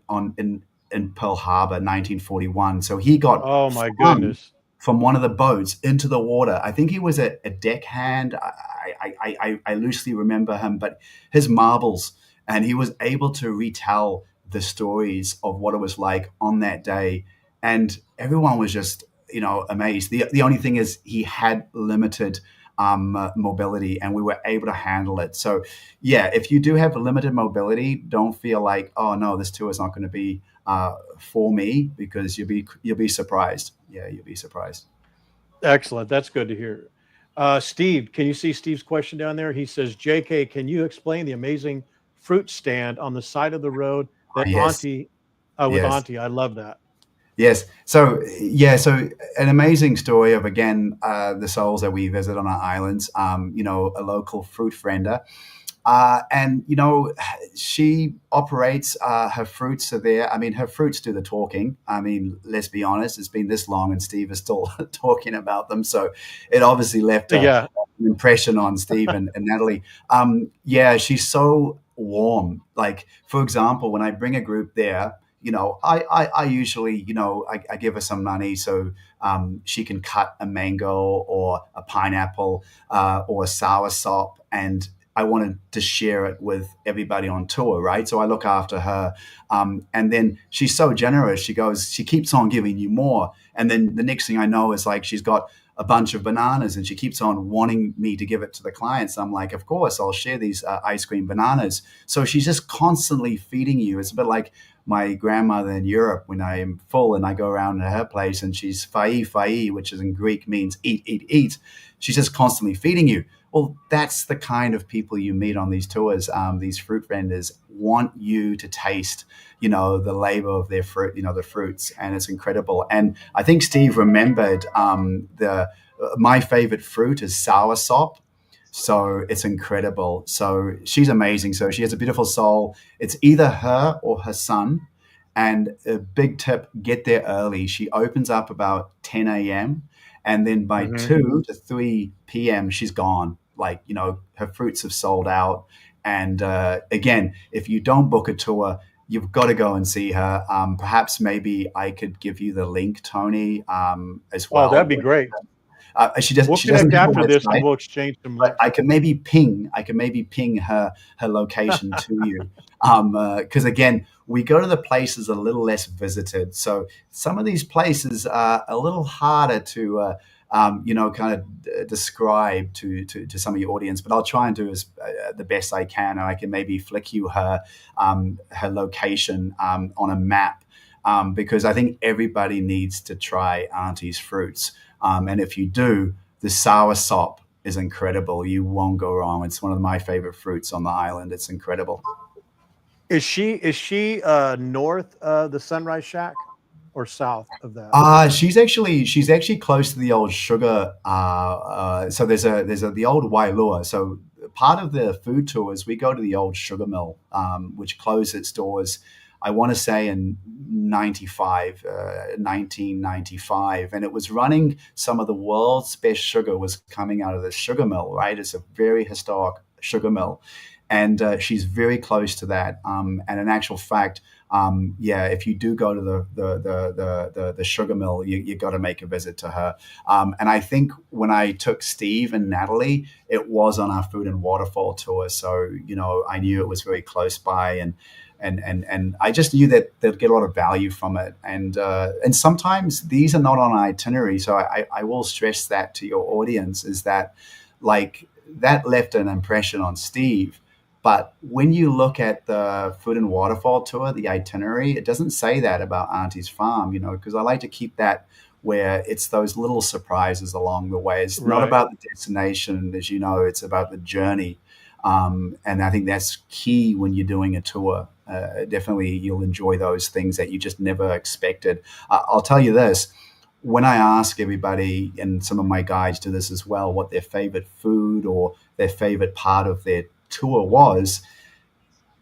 Pearl Harbor, 1941. So he got Oh my flung goodness. from one of the boats into the water. I think he was a deckhand. I loosely remember him, but his marbles, and he was able to retell the stories of what it was like on that day, and everyone was just amazed. The only thing is he had limited mobility, and we were able to handle it. So yeah, if you do have limited mobility, don't feel like, oh no, this tour is not going to be for me, because you'll be surprised. Yeah, you'll be surprised. Excellent. That's good to hear. Steve, can you see Steve's question down there? He says, JK, can you explain the amazing fruit stand on the side of the road Oh, that yes, Auntie, with yes. Auntie? I love that. Yes. So yeah, so an amazing story of, again, the souls that we visit on our islands. A local fruit friender, and she operates, her fruits are there. I mean, her fruits do the talking. I mean, let's be honest, it's been this long and Steve is still talking about them. So it obviously left Yeah. an impression on Steve and Natalie. Yeah, she's so warm. Like, for example, when I bring a group there, I usually, I give her some money so she can cut a mango or a pineapple or a soursop, and I wanted to share it with everybody on tour, right? So I look after her, and then she's so generous. She keeps on giving you more, and then the next thing I know is like she's got a bunch of bananas, and she keeps on wanting me to give it to the clients. I'm like, of course, I'll share these ice cream bananas. So she's just constantly feeding you. It's a bit like my grandmother in Europe when I am full and I go around to her place and she's fai, which is in Greek means eat, eat, eat. She's just constantly feeding you. Well, that's the kind of people you meet on these tours. These fruit vendors want you to taste, the labor of their fruit, the fruits, and it's incredible. And I think Steve remembered the my favorite fruit is soursop. So it's incredible. So she's amazing. So she has a beautiful soul. It's either her or her son. And a big tip, get there early. She opens up about 10 a.m. And then by Hmm. 2 to 3 p.m., she's gone. Like, her fruits have sold out. And again, if you don't book a tour, you've got to go and see her. Perhaps maybe I could give you the link, Tony, as Oh, that'd well. be great. She does. We'll She doesn't connect have a after this and website, we'll exchange some but links. I can maybe ping her location to you. Because again, we go to the places a little less visited, so some of these places are a little harder to kind of describe to some of your audience. But I'll try and do as the best I can, and I can maybe flick you her location on a map. Because I think everybody needs to try Auntie's fruits. And if you do, the soursop is incredible. You won't go wrong. It's one of my favorite fruits on the island. It's incredible. Is she north of the Sunrise Shack or south of that? She's actually close to the old sugar. So there's the old Wailua. So part of the food tour is we go to the old sugar mill, which closed its doors. I want to say in 1995, and it was running some of the world's best sugar was coming out of the sugar mill. Right, it's a very historic sugar mill, and she's very close to that. And in actual fact, yeah, if you do go to the sugar mill, you got to make a visit to her. And I think when I took Steve and Natalie, it was on our food and waterfall tour. So I knew it was very close by, and I just knew that they'd get a lot of value from it. And sometimes these are not on itinerary, so I will stress that to your audience is that like that left an impression on Steve. But when you look at the food and waterfall tour, the itinerary, it doesn't say that about Auntie's farm, because I like to keep that where it's those little surprises along the way. It's not Right. about the destination, as you know, it's about the journey. And I think that's key when you're doing a tour. Definitely, you'll enjoy those things that you just never expected. I'll tell you this. When I ask everybody, and some of my guides do this as well, what their favorite food or their favorite part of their tour was,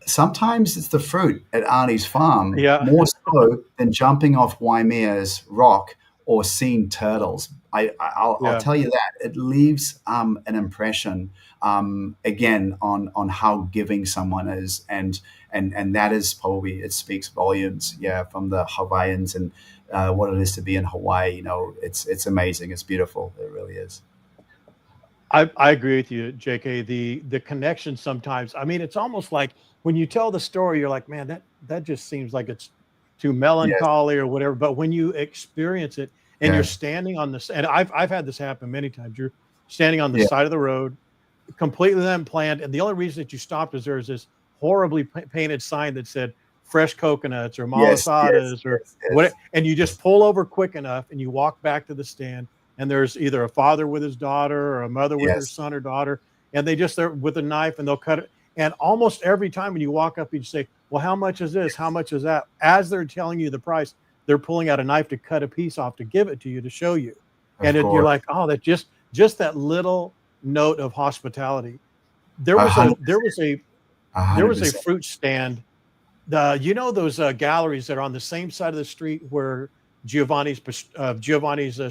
sometimes it's the fruit at Arnie's farm, Yeah. more so than jumping off Waimea's rock or seeing turtles. I'll Yeah. tell you that it leaves an impression again on how giving someone is, and that is probably it speaks volumes. Yeah, from the Hawaiians and what it is to be in Hawaii. It's amazing. It's beautiful. It really is. I agree with you, JK. The connection sometimes, I mean, it's almost like when you tell the story, you're like, man, that just seems like it's too Yes. melancholy or whatever. But when you experience it and you're Yes. standing on this, and I've had this happen many times. You're standing on the Yeah. side of the road, completely unplanned, and the only reason that you stopped is there's this horribly painted sign that said fresh coconuts or Yes. Yes. malasadas or Yes. what, Yes. and you just pull over quick enough and you walk back to the stand, and there's either a father with his daughter or a mother with her Yes. son or daughter, and they just there with a knife and they'll cut it. And almost every time when you walk up, you say, "Well, how much is this? How much is that?" As they're telling you the price, they're pulling out a knife to cut a piece off to give it to you to show you, Of and you're course. like, "Oh, that just that little note of hospitality." There A was a hundred there percent. was a A there hundred was a percent. fruit stand. Those galleries that are on the same side of the street where Giovanni's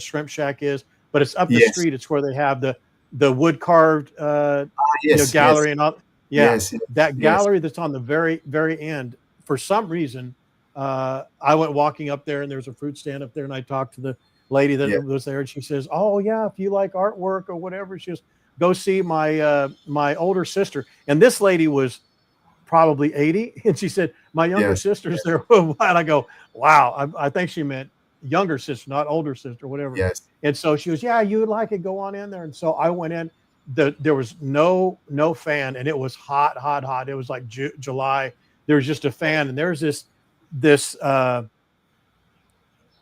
shrimp shack is, but it's up the Yes. street. It's where they have the wood carved Yes. Yes. gallery and all. Yeah, Yes. Yes. that Yes. gallery that's on the very end. For some reason, I went walking up there and there's a fruit stand up there, and I talked to the lady that Yeah. was there, and she says, "Oh yeah, if you like artwork or whatever," she goes, "Go see my older sister." And this lady was probably 80. And she said, "My younger Yes. sister's Yes. there." And I go, "Wow." I think she meant younger sister, not older sister, whatever. Yes. And so she goes, "Yeah, you would like it. Go on in there." And so I went in. There was no fan, and it was hot, hot, hot. It was like July. There was just a fan, and there's this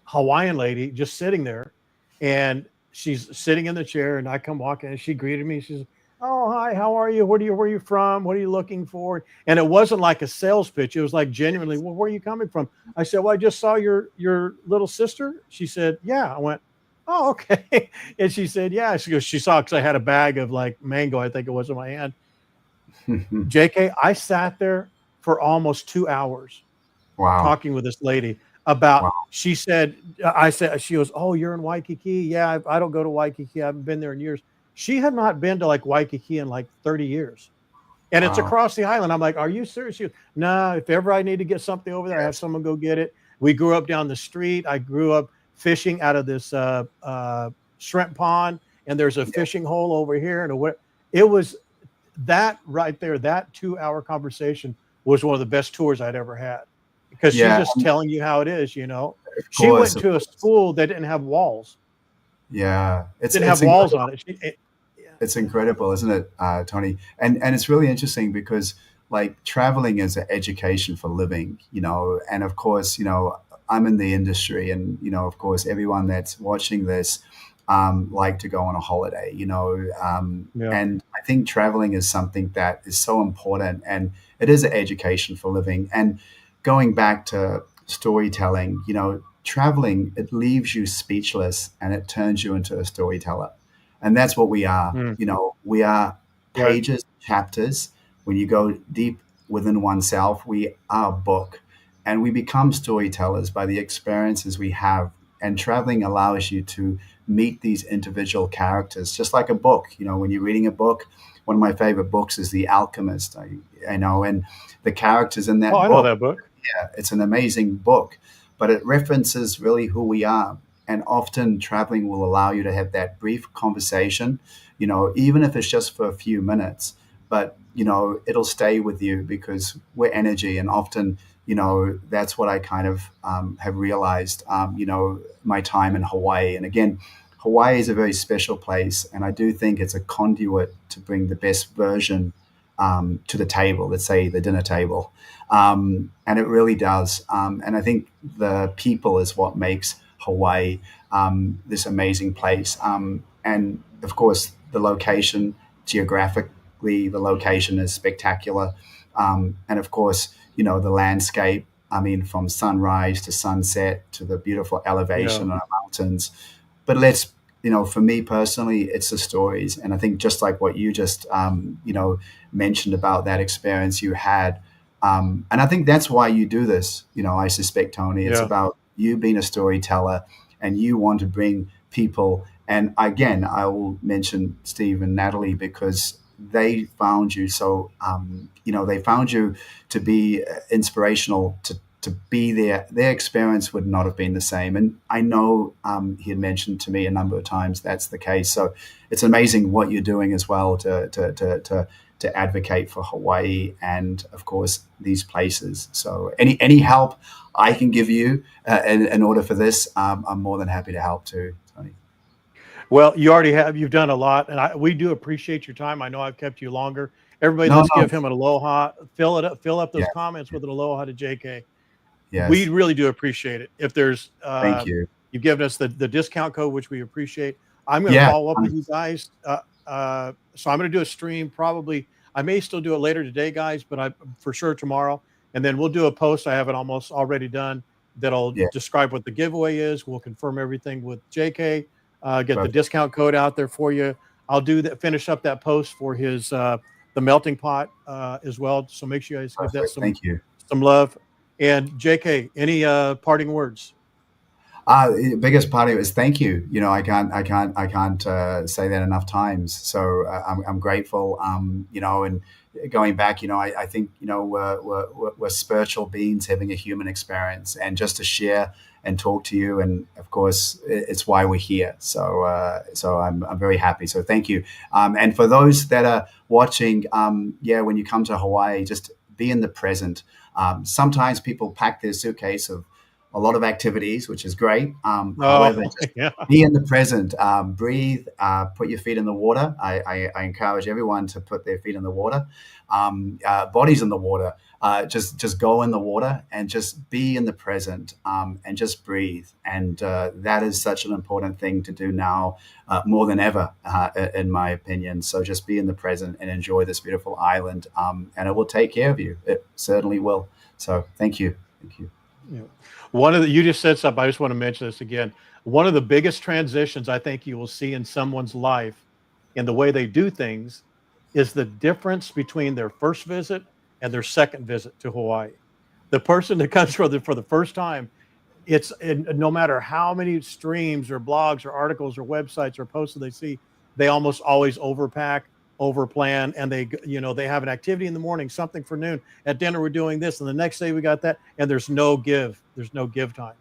Hawaiian lady just sitting there, and she's sitting in the chair, and I come walking, and she greeted me. She says, "Oh, hi, how are you? Where are you from? What are you looking for?" And it wasn't like a sales pitch. It was like genuinely, "Well, where are you coming from?" I said, "Well, I just saw your little sister." She said, "Yeah." I went, "Oh, okay." And she said, "Yeah." She goes, she saw because I had a bag of like mango, I think it was in my hand. JK, I sat there for almost 2 hours Wow. talking with this lady about, Wow. she said, I said, she goes, "Oh, you're in Waikiki." Yeah, I don't go to Waikiki. I haven't been there in years. She had not been to like Waikiki in like 30 years. And it's Wow. across the island. I'm like, "Are you serious?" She goes, "Nah, if ever I need to get something over there, I have Yes. someone go get it." We grew up down the street. I grew up fishing out of this shrimp pond, and there's a Yeah. fishing hole over here. And what it was, that right there, that 2 hour conversation was one of the best tours I'd ever had because she's Yeah. just telling you how it is, you know. Of She course. went Of to a course. school that didn't have walls, Yeah. didn't have It's walls incredible. on it. Yeah, It's yeah, incredible, isn't it, Tony? And it's really interesting because like traveling is an education for living, and of course, I'm in the industry, and of course, everyone that's watching this like to go on a holiday, yeah, and I think traveling is something that is so important, and it is an education for living. And going back to storytelling, traveling, it leaves you speechless and it turns you into a storyteller, and that's what we are. mm, We are right, pages, chapters. When you go deep within oneself, we are a book, and we become storytellers by the experiences we have. And traveling allows you to meet these individual characters, just like a book. When you're reading a book, one of my favorite books is The Alchemist. And the characters in oh, that I know book, that book. yeah, it's an amazing book, but it references really who we are. And often traveling will allow you to have that brief conversation, even if it's just for a few minutes, but, it'll stay with you because we're energy. And often, that's what I kind of have realized, my time in Hawaii. And again, Hawaii is a very special place. And I do think it's a conduit to bring the best version to the table, let's say the dinner table. And it really does. And I think the people is what makes Hawaii this amazing place. And of course, the location, geographically, the location is spectacular. And of course, the landscape. I mean, from sunrise to sunset to the beautiful Yeah, elevation on the mountains. But for me personally, it's the stories. And I think just like what you just, mentioned about that experience you had. And I think that's why you do this. I suspect, Tony, it's yeah, about you being a storyteller and you want to bring people. And again, I will mention Steve and Natalie because they found you they found you to be inspirational to be there. Their experience would not have been the same. And I know he had mentioned to me a number of times that's the case. So it's amazing what you're doing as well to advocate for Hawaii and, of course, these places. So any help I can give you in order for this, I'm more than happy to help too, Tony. well, you already have, you've done a lot, and we do appreciate your time. I know I've kept you longer. Everybody, No, let's no, give him an aloha. Fill up those yeah, comments with an aloha to JK. We yes, really do appreciate it. If there's thank you. you've given us the discount code, which we appreciate. I'm going to Yeah, follow up with you guys. So I'm going to do a stream probably. I may still do it later today, guys, but I for sure tomorrow. And then we'll do a post. I have it almost already done that'll yeah, describe what the giveaway is. We'll confirm everything with JK. Get the perfect, discount code out there for you. I'll do that. Finish up that post for his the melting pot as well. So make sure you guys give that perfect. Thank you. some love. And JK, any parting words? The biggest part of it is thank you. I can't say that enough times. So I'm grateful. And going back, I think we're spiritual beings having a human experience, and just to share and talk to you, and of course, it's why we're here. So I'm very happy. So thank you. And for those that are watching, when you come to Hawaii, just be in the present. Sometimes people pack their suitcase of a lot of activities, which is great. Oh, However, just yeah. be in the present, breathe, put your feet in the water. I encourage everyone to put their feet in the water, bodies in the water. Just go in the water and just be in the present, and just breathe. And that is such an important thing to do now, more than ever, in my opinion. So just be in the present and enjoy this beautiful island, and it will take care of you. It certainly will. So thank you. Thank you. Yeah. One of the, you just said something. I just want to mention this again. One of the biggest transitions I think you will see in someone's life in the way they do things is the difference between their first visit and their second visit to Hawaii. The person that comes for the first time, it's and no matter how many streams or blogs or articles or websites or posts that they see, they almost always overpack, overplan, and they have an activity in the morning, something for noon. At dinner, we're doing this, and the next day we got that, and there's no give. There's no give time.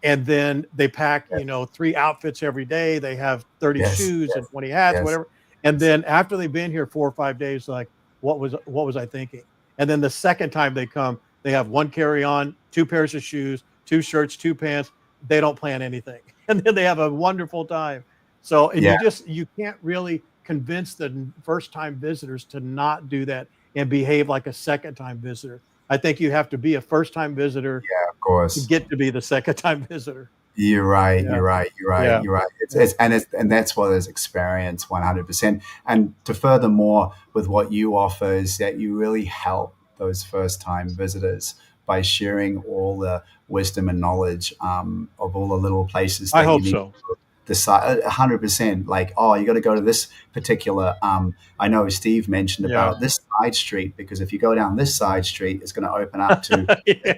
And then they pack, Yes, 3 outfits every day. They have 30 yes, shoes and yes, 20 hats, yes. whatever. And then after they've been here 4 or 5 days, like, what was I thinking? And then the second time they come, they have 1 carry-on, 2 pairs of shoes, 2 shirts, 2 pants. They don't plan anything. And then they have a wonderful time. So, and Yeah, you can't really convince the first time visitors to not do that and behave like a second time visitor. I think you have to be a first time visitor yeah, of to course. get to be the second time visitor. You're right. Yeah. You're right. You're right. Yeah. You're right. Yeah. And that's what is experience 100%. And to furthermore, with what you offer is that you really help those first time visitors by sharing all the wisdom and knowledge, of all the little places I that you hope need so. to decide 100%. Like, oh, you got to go to this particular. I know Steve mentioned Yeah. about this side street because if you go down this side street, it's going to open up to Yeah.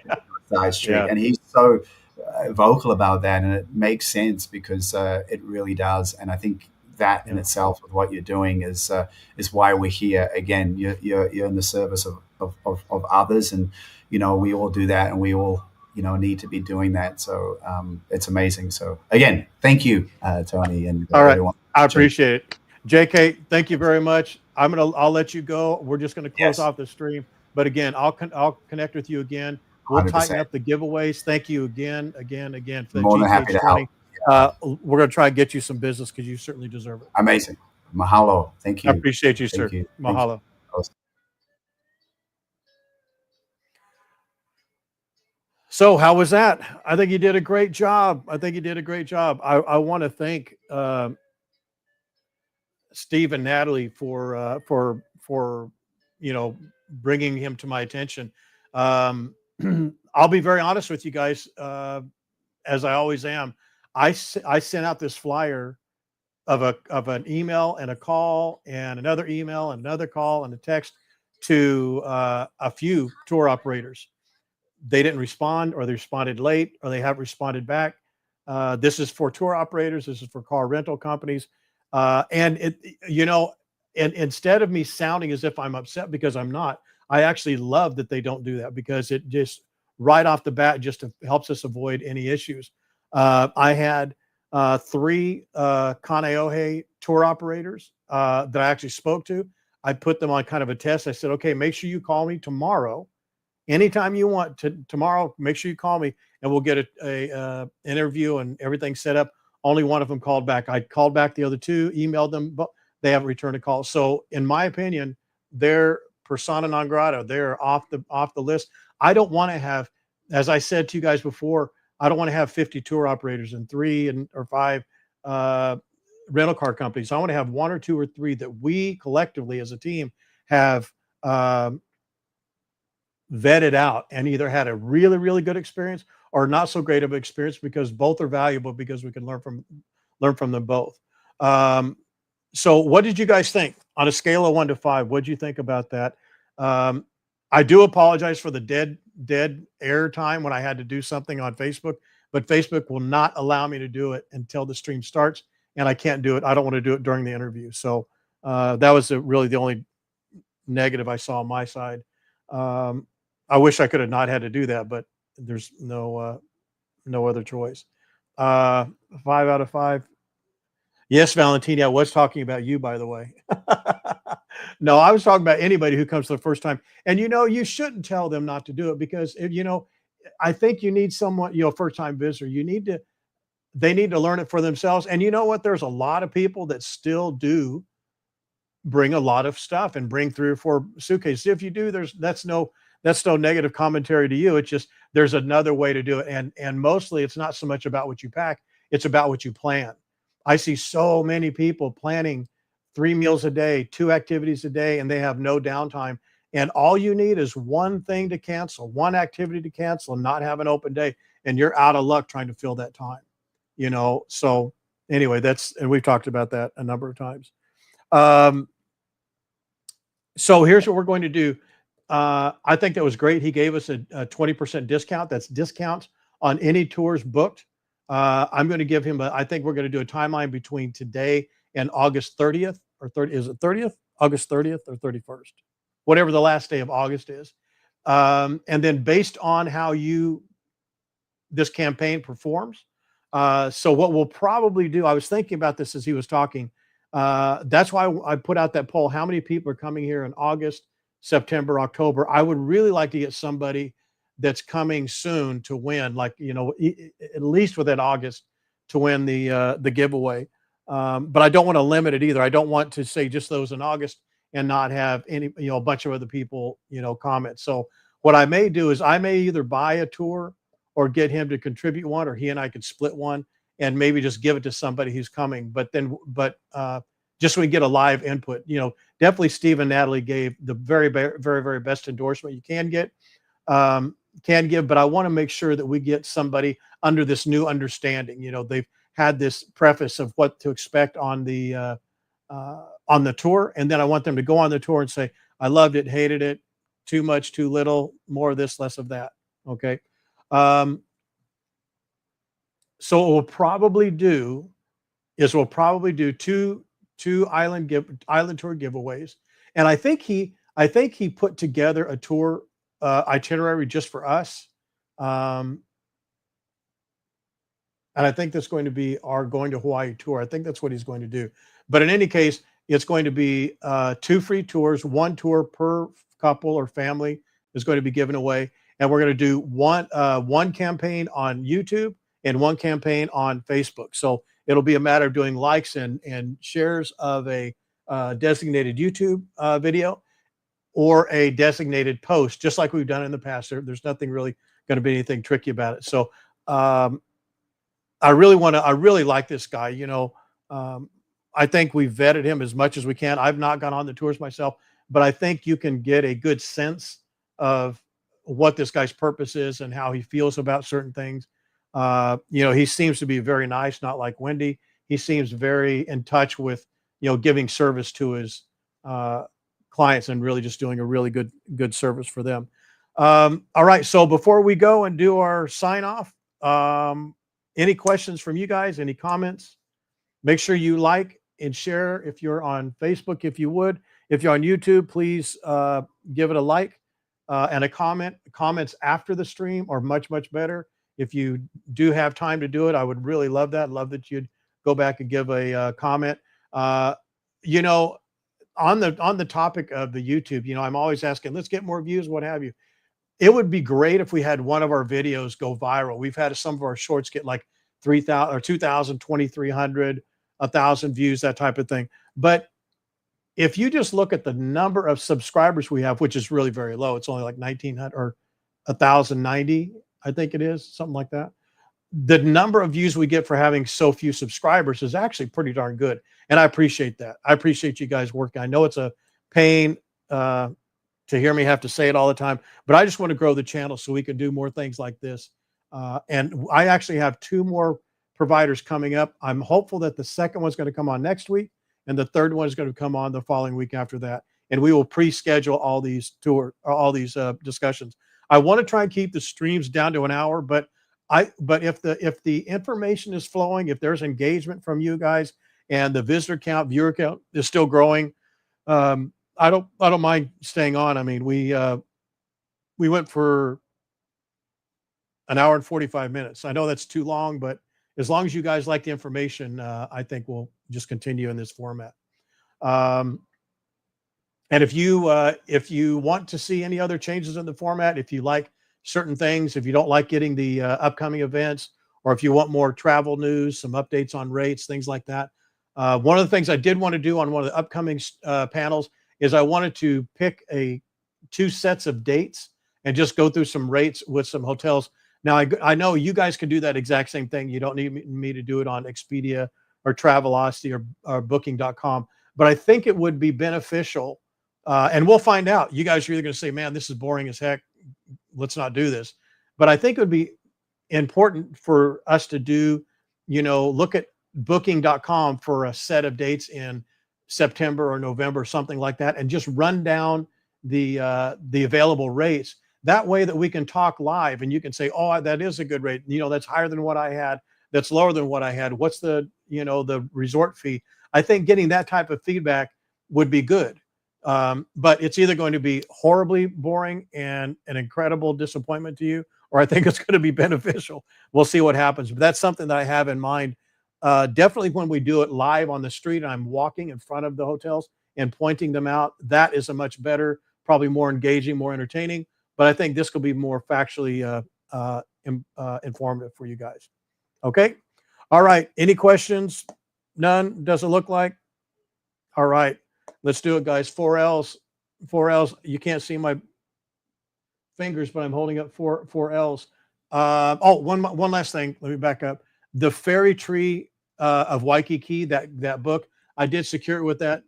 side street. Yeah. And he's so vocal about that, and it makes sense because it really does. And I think that in Yeah. itself, with what you're doing, is why we're here. Again, you're in the service of others, and we all do that, and we all need to be doing that. So it's amazing. So again, thank you, Tony, and All right. everyone I watching. appreciate it. JK, thank you very much. I'll let you go. We're just going to close Yes, off the stream. But again, I'll connect with you again. We'll tighten 100%. up the giveaways. Thank you again for the More than happy to help. GCH20. We're going to try and get you some business because you certainly deserve it. Amazing. Mahalo. Thank I you. appreciate you, Thank sir. you. Thank you. Mahalo. So how was that? I think you did a great job. I want to thank Steve and Natalie for bringing him to my attention. Um, I'll be very honest with you guys, as I always am. I sent out this flyer of an email and a call and another email and another call and a text to a few tour operators. They didn't respond, or they responded late, or they haven't responded back. This is for tour operators. This is for car rental companies. And and instead of me sounding as if I'm upset, because I'm not, I actually love that they don't do that, because it just right off the bat just helps us avoid any issues. I had 3 Kaneohe tour operators that I actually spoke to. I put them on kind of a test. I said, okay, make sure you call me tomorrow. Anytime you want to tomorrow, make sure you call me and we'll get a interview and everything set up. Only one of them called back. I called back the other 2, emailed them, but they haven't returned a call. So in my opinion, they're persona non grata. They're off the list. I don't want to have, as I said to you guys before, I don't want to have 50 tour operators and 3 or 5 rental car companies. I want to have 1 or 2 or 3 that we collectively as a team have vetted out and either had a really, really good experience or not so great of an experience, because both are valuable, because we can learn from them both. So what did you guys think on a scale of 1 to 5? What did you think about that? I do apologize for the dead air time when I had to do something on Facebook, but Facebook will not allow me to do it until the stream starts, and I can't do it. I don't want to do it during the interview. So that was really the only negative I saw on my side. I wish I could have not had to do that, but there's no other choice. 5 out of 5. Yes, Valentini, I was talking about you, by the way. No, I was talking about anybody who comes for the first time. And you shouldn't tell them not to do it, because I think you need someone, first time visitor, they need to learn it for themselves. And you know what? There's a lot of people that still do bring a lot of stuff and bring 3 or 4 suitcases. If you do, that's no negative commentary to you. It's just there's another way to do it. And mostly it's not so much about what you pack, it's about what you plan. I see so many people planning 3 meals a day, 2 activities a day, and they have no downtime. And all you need is one thing to cancel, one activity to cancel and not have an open day, and you're out of luck trying to fill that time. So anyway, and we've talked about that a number of times. Um, so here's what we're going to do. I think that was great. He gave us a 20% discount. That's discounts on any tours booked. I'm going to give him I think we're going to do a timeline between today and August 30th or 30. Is it 30th? August 30th or 31st? Whatever the last day of August is. And then based on how this campaign performs. So what we'll probably do, I was thinking about this as he was talking. That's why I put out that poll. How many people are coming here in August, September, October? I would really like to get somebody that's coming soon to win, like, at least within August, to win the giveaway. But I don't want to limit it either. I don't want to say just those in August and not have any, a bunch of other people, comment. So what I may do is I may either buy a tour or get him to contribute one, or he and I could split one and maybe just give it to somebody who's coming. But just so we get a live input, definitely Steve and Natalie gave the very, very, very best endorsement you can give. But I want to make sure that we get somebody under this new understanding. They've had this preface of what to expect on the tour, and then I want them to go on the tour and say, I loved it, hated it, too much, too little, more of this, less of that. Okay. So what we'll probably do is two island tour giveaways. And I think he put together a tour itinerary just for us. And I think that's going to be our going to Hawaii tour. I think that's what he's going to do. But in any case, it's going to be 2 free tours, 1 tour per couple or family is going to be given away. And we're going to do one campaign on YouTube and 1 campaign on Facebook. So it'll be a matter of doing likes and shares of a designated YouTube video or a designated post, just like we've done in the past. There's nothing really going to be anything tricky about it. So I really like this guy. I think we've vetted him as much as we can. I've not gone on the tours myself, but I think you can get a good sense of what this guy's purpose is and how he feels about certain things. He seems to be very nice, not like Wendy. He seems very in touch with, giving service to his clients and really just doing a really good service for them. All right. So before we go and do our sign off, any questions from you guys? Any comments? Make sure you like and share if you're on Facebook, if you would. If you're on YouTube, please give it a like and a comment. Comments after the stream are much, much better. If you do have time to do it, I would really love that. Love that you'd go back and give a comment. On the topic of the YouTube, I'm always asking, let's get more views, what have you. It would be great if we had one of our videos go viral. We've had some of our shorts get like 3,000 or 2,000, 2,300, 1,000 views, that type of thing. But if you just look at the number of subscribers we have, which is really very low, it's only like 1,900 or 1,090, I think it is, something like that. The number of views we get for having so few subscribers is actually pretty darn good. And I appreciate that. I appreciate you guys working. I know it's a pain to hear me have to say it all the time, but I just want to grow the channel so we can do more things like this. And I actually have 2 more providers coming up. I'm hopeful that the second one's going to come on next week, and the third one is going to come on the following week after that. And we will pre-schedule all these discussions. I want to try and keep the streams down to an hour, but if the information is flowing, if there's engagement from you guys, and the visitor count, viewer count is still growing, I don't mind staying on. I mean, we went for an hour and 45 minutes. I know that's too long, but as long as you guys like the information, I think we'll just continue in this format. And if you want to see any other changes in the format, if you like certain things, if you don't like getting the upcoming events, or if you want more travel news, some updates on rates, things like that. One of the things I did want to do on one of the upcoming panels is I wanted to pick two sets of dates and just go through some rates with some hotels. Now, I know you guys can do that exact same thing. You don't need me to do it on Expedia or Travelocity or Booking.com, but I think it would be beneficial. And we'll find out. You guys are either going to say, man, this is boring as heck, let's not do this. But I think it would be important for us to do, look at Booking.com for a set of dates in September or November, something like that, and just run down the available rates. That way that we can talk live and you can say, oh, that is a good rate. That's higher than what I had. That's lower than what I had. What's the resort fee? I think getting that type of feedback would be good. But it's either going to be horribly boring and an incredible disappointment to you, or I think it's going to be beneficial. We'll see what happens. But that's something that I have in mind. Definitely when we do it live on the street and I'm walking in front of the hotels and pointing them out, that is a much better, probably more engaging, more entertaining. But I think this could be more factually informative for you guys. Okay. All right. Any questions? None. Doesn't look like. All right. Let's do it, guys. 4Ls. 4Ls. You can't see my fingers, but I'm holding up four L's. One last thing. Let me back up. The Fairy Tree of Waikiki, that book, I did secure it with that.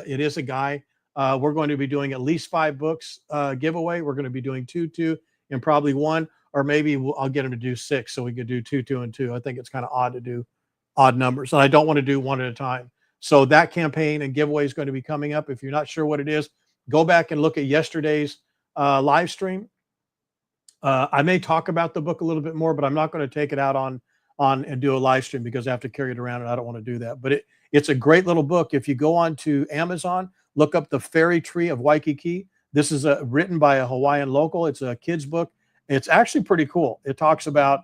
It is a guy. We're going to be doing at least 5 books giveaway. We're going to be doing two, and probably 1, or maybe I'll get him to do 6, so we could do 2, and 2. I think it's kind of odd to do odd numbers, and I don't want to do one at a time. So that campaign and giveaway is going to be coming up. If you're not sure what it is, go back and look at yesterday's live stream. I may talk about the book a little bit more, but I'm not going to take it out on and do a live stream because I have to carry it around and I don't want to do that. But it's a great little book. If you go on to Amazon, look up The Fairy Tree of Waikiki. This is written by a Hawaiian local. It's a kid's book. It's actually pretty cool. It talks about,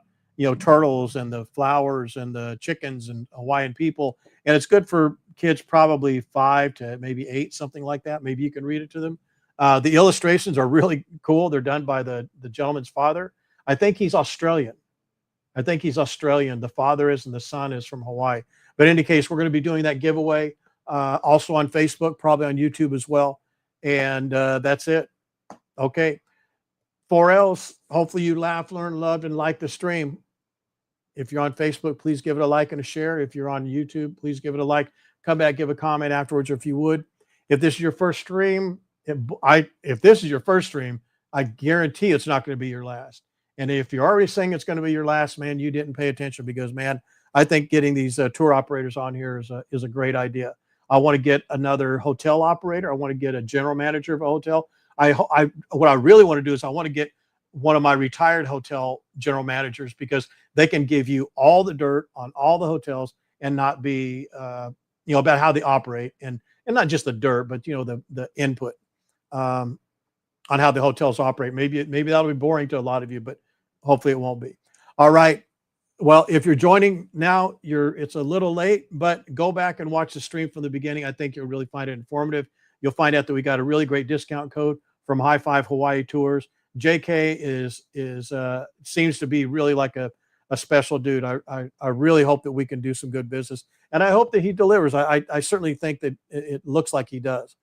turtles and the flowers and the chickens and Hawaiian people. And it's good for kids probably 5 to maybe 8, something like that. Maybe you can read it to them. The illustrations are really cool. They're done by the gentleman's father. I think he's Australian. The father is, and the son is from Hawaii. But in any case, we're going to be doing that giveaway also on Facebook, probably on YouTube as well. And that's it. Okay. 4Ls. Hopefully you laughed, learned, loved, and liked the stream. If you're on Facebook, please give it a like and a share. If you're on YouTube, please give it a like. Come back, give a comment afterwards if you would. If this is your first stream, if this is your first stream, I guarantee it's not going to be your last. And if you're already saying it's going to be your last, man, you didn't pay attention, because, man, I think getting these tour operators on here is a great idea. I want to get another hotel operator. I want to get a general manager of a hotel. What I really want to do is I want to get one of my retired hotel general managers, because they can give you all the dirt on all the hotels and not be, about how they operate, and not just the dirt, but, the input on how the hotels operate. Maybe that'll be boring to a lot of you, but hopefully it won't be. All right. Well, if you're joining now, it's a little late, but go back and watch the stream from the beginning. I think you'll really find it informative. You'll find out that we got a really great discount code from Hi5 Hawaii Tours. JK seems to be really like a special dude. I really hope that we can do some good business, and I hope that he delivers. I certainly think that it looks like he does.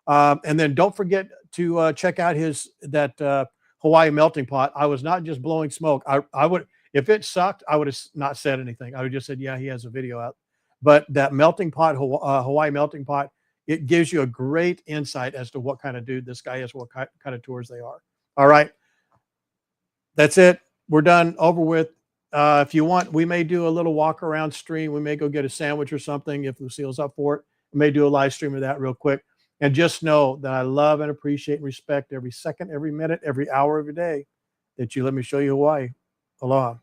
And then don't forget to check out that Hawaii melting pot. I was not just blowing smoke. I would, if it sucked, I would have not said anything. I would just said, yeah, he has a video out. But that melting pot, Hawaii melting pot, it gives you a great insight as to what kind of dude this guy is, what kind of tours they are. All right. That's it. We're done. Over with. If you want, we may do a little walk around stream. We may go get a sandwich or something if Lucille's up for it. We may do a live stream of that real quick. And just know that I love and appreciate and respect every second, every minute, every hour of your day that you let me show you Hawaii. Aloha.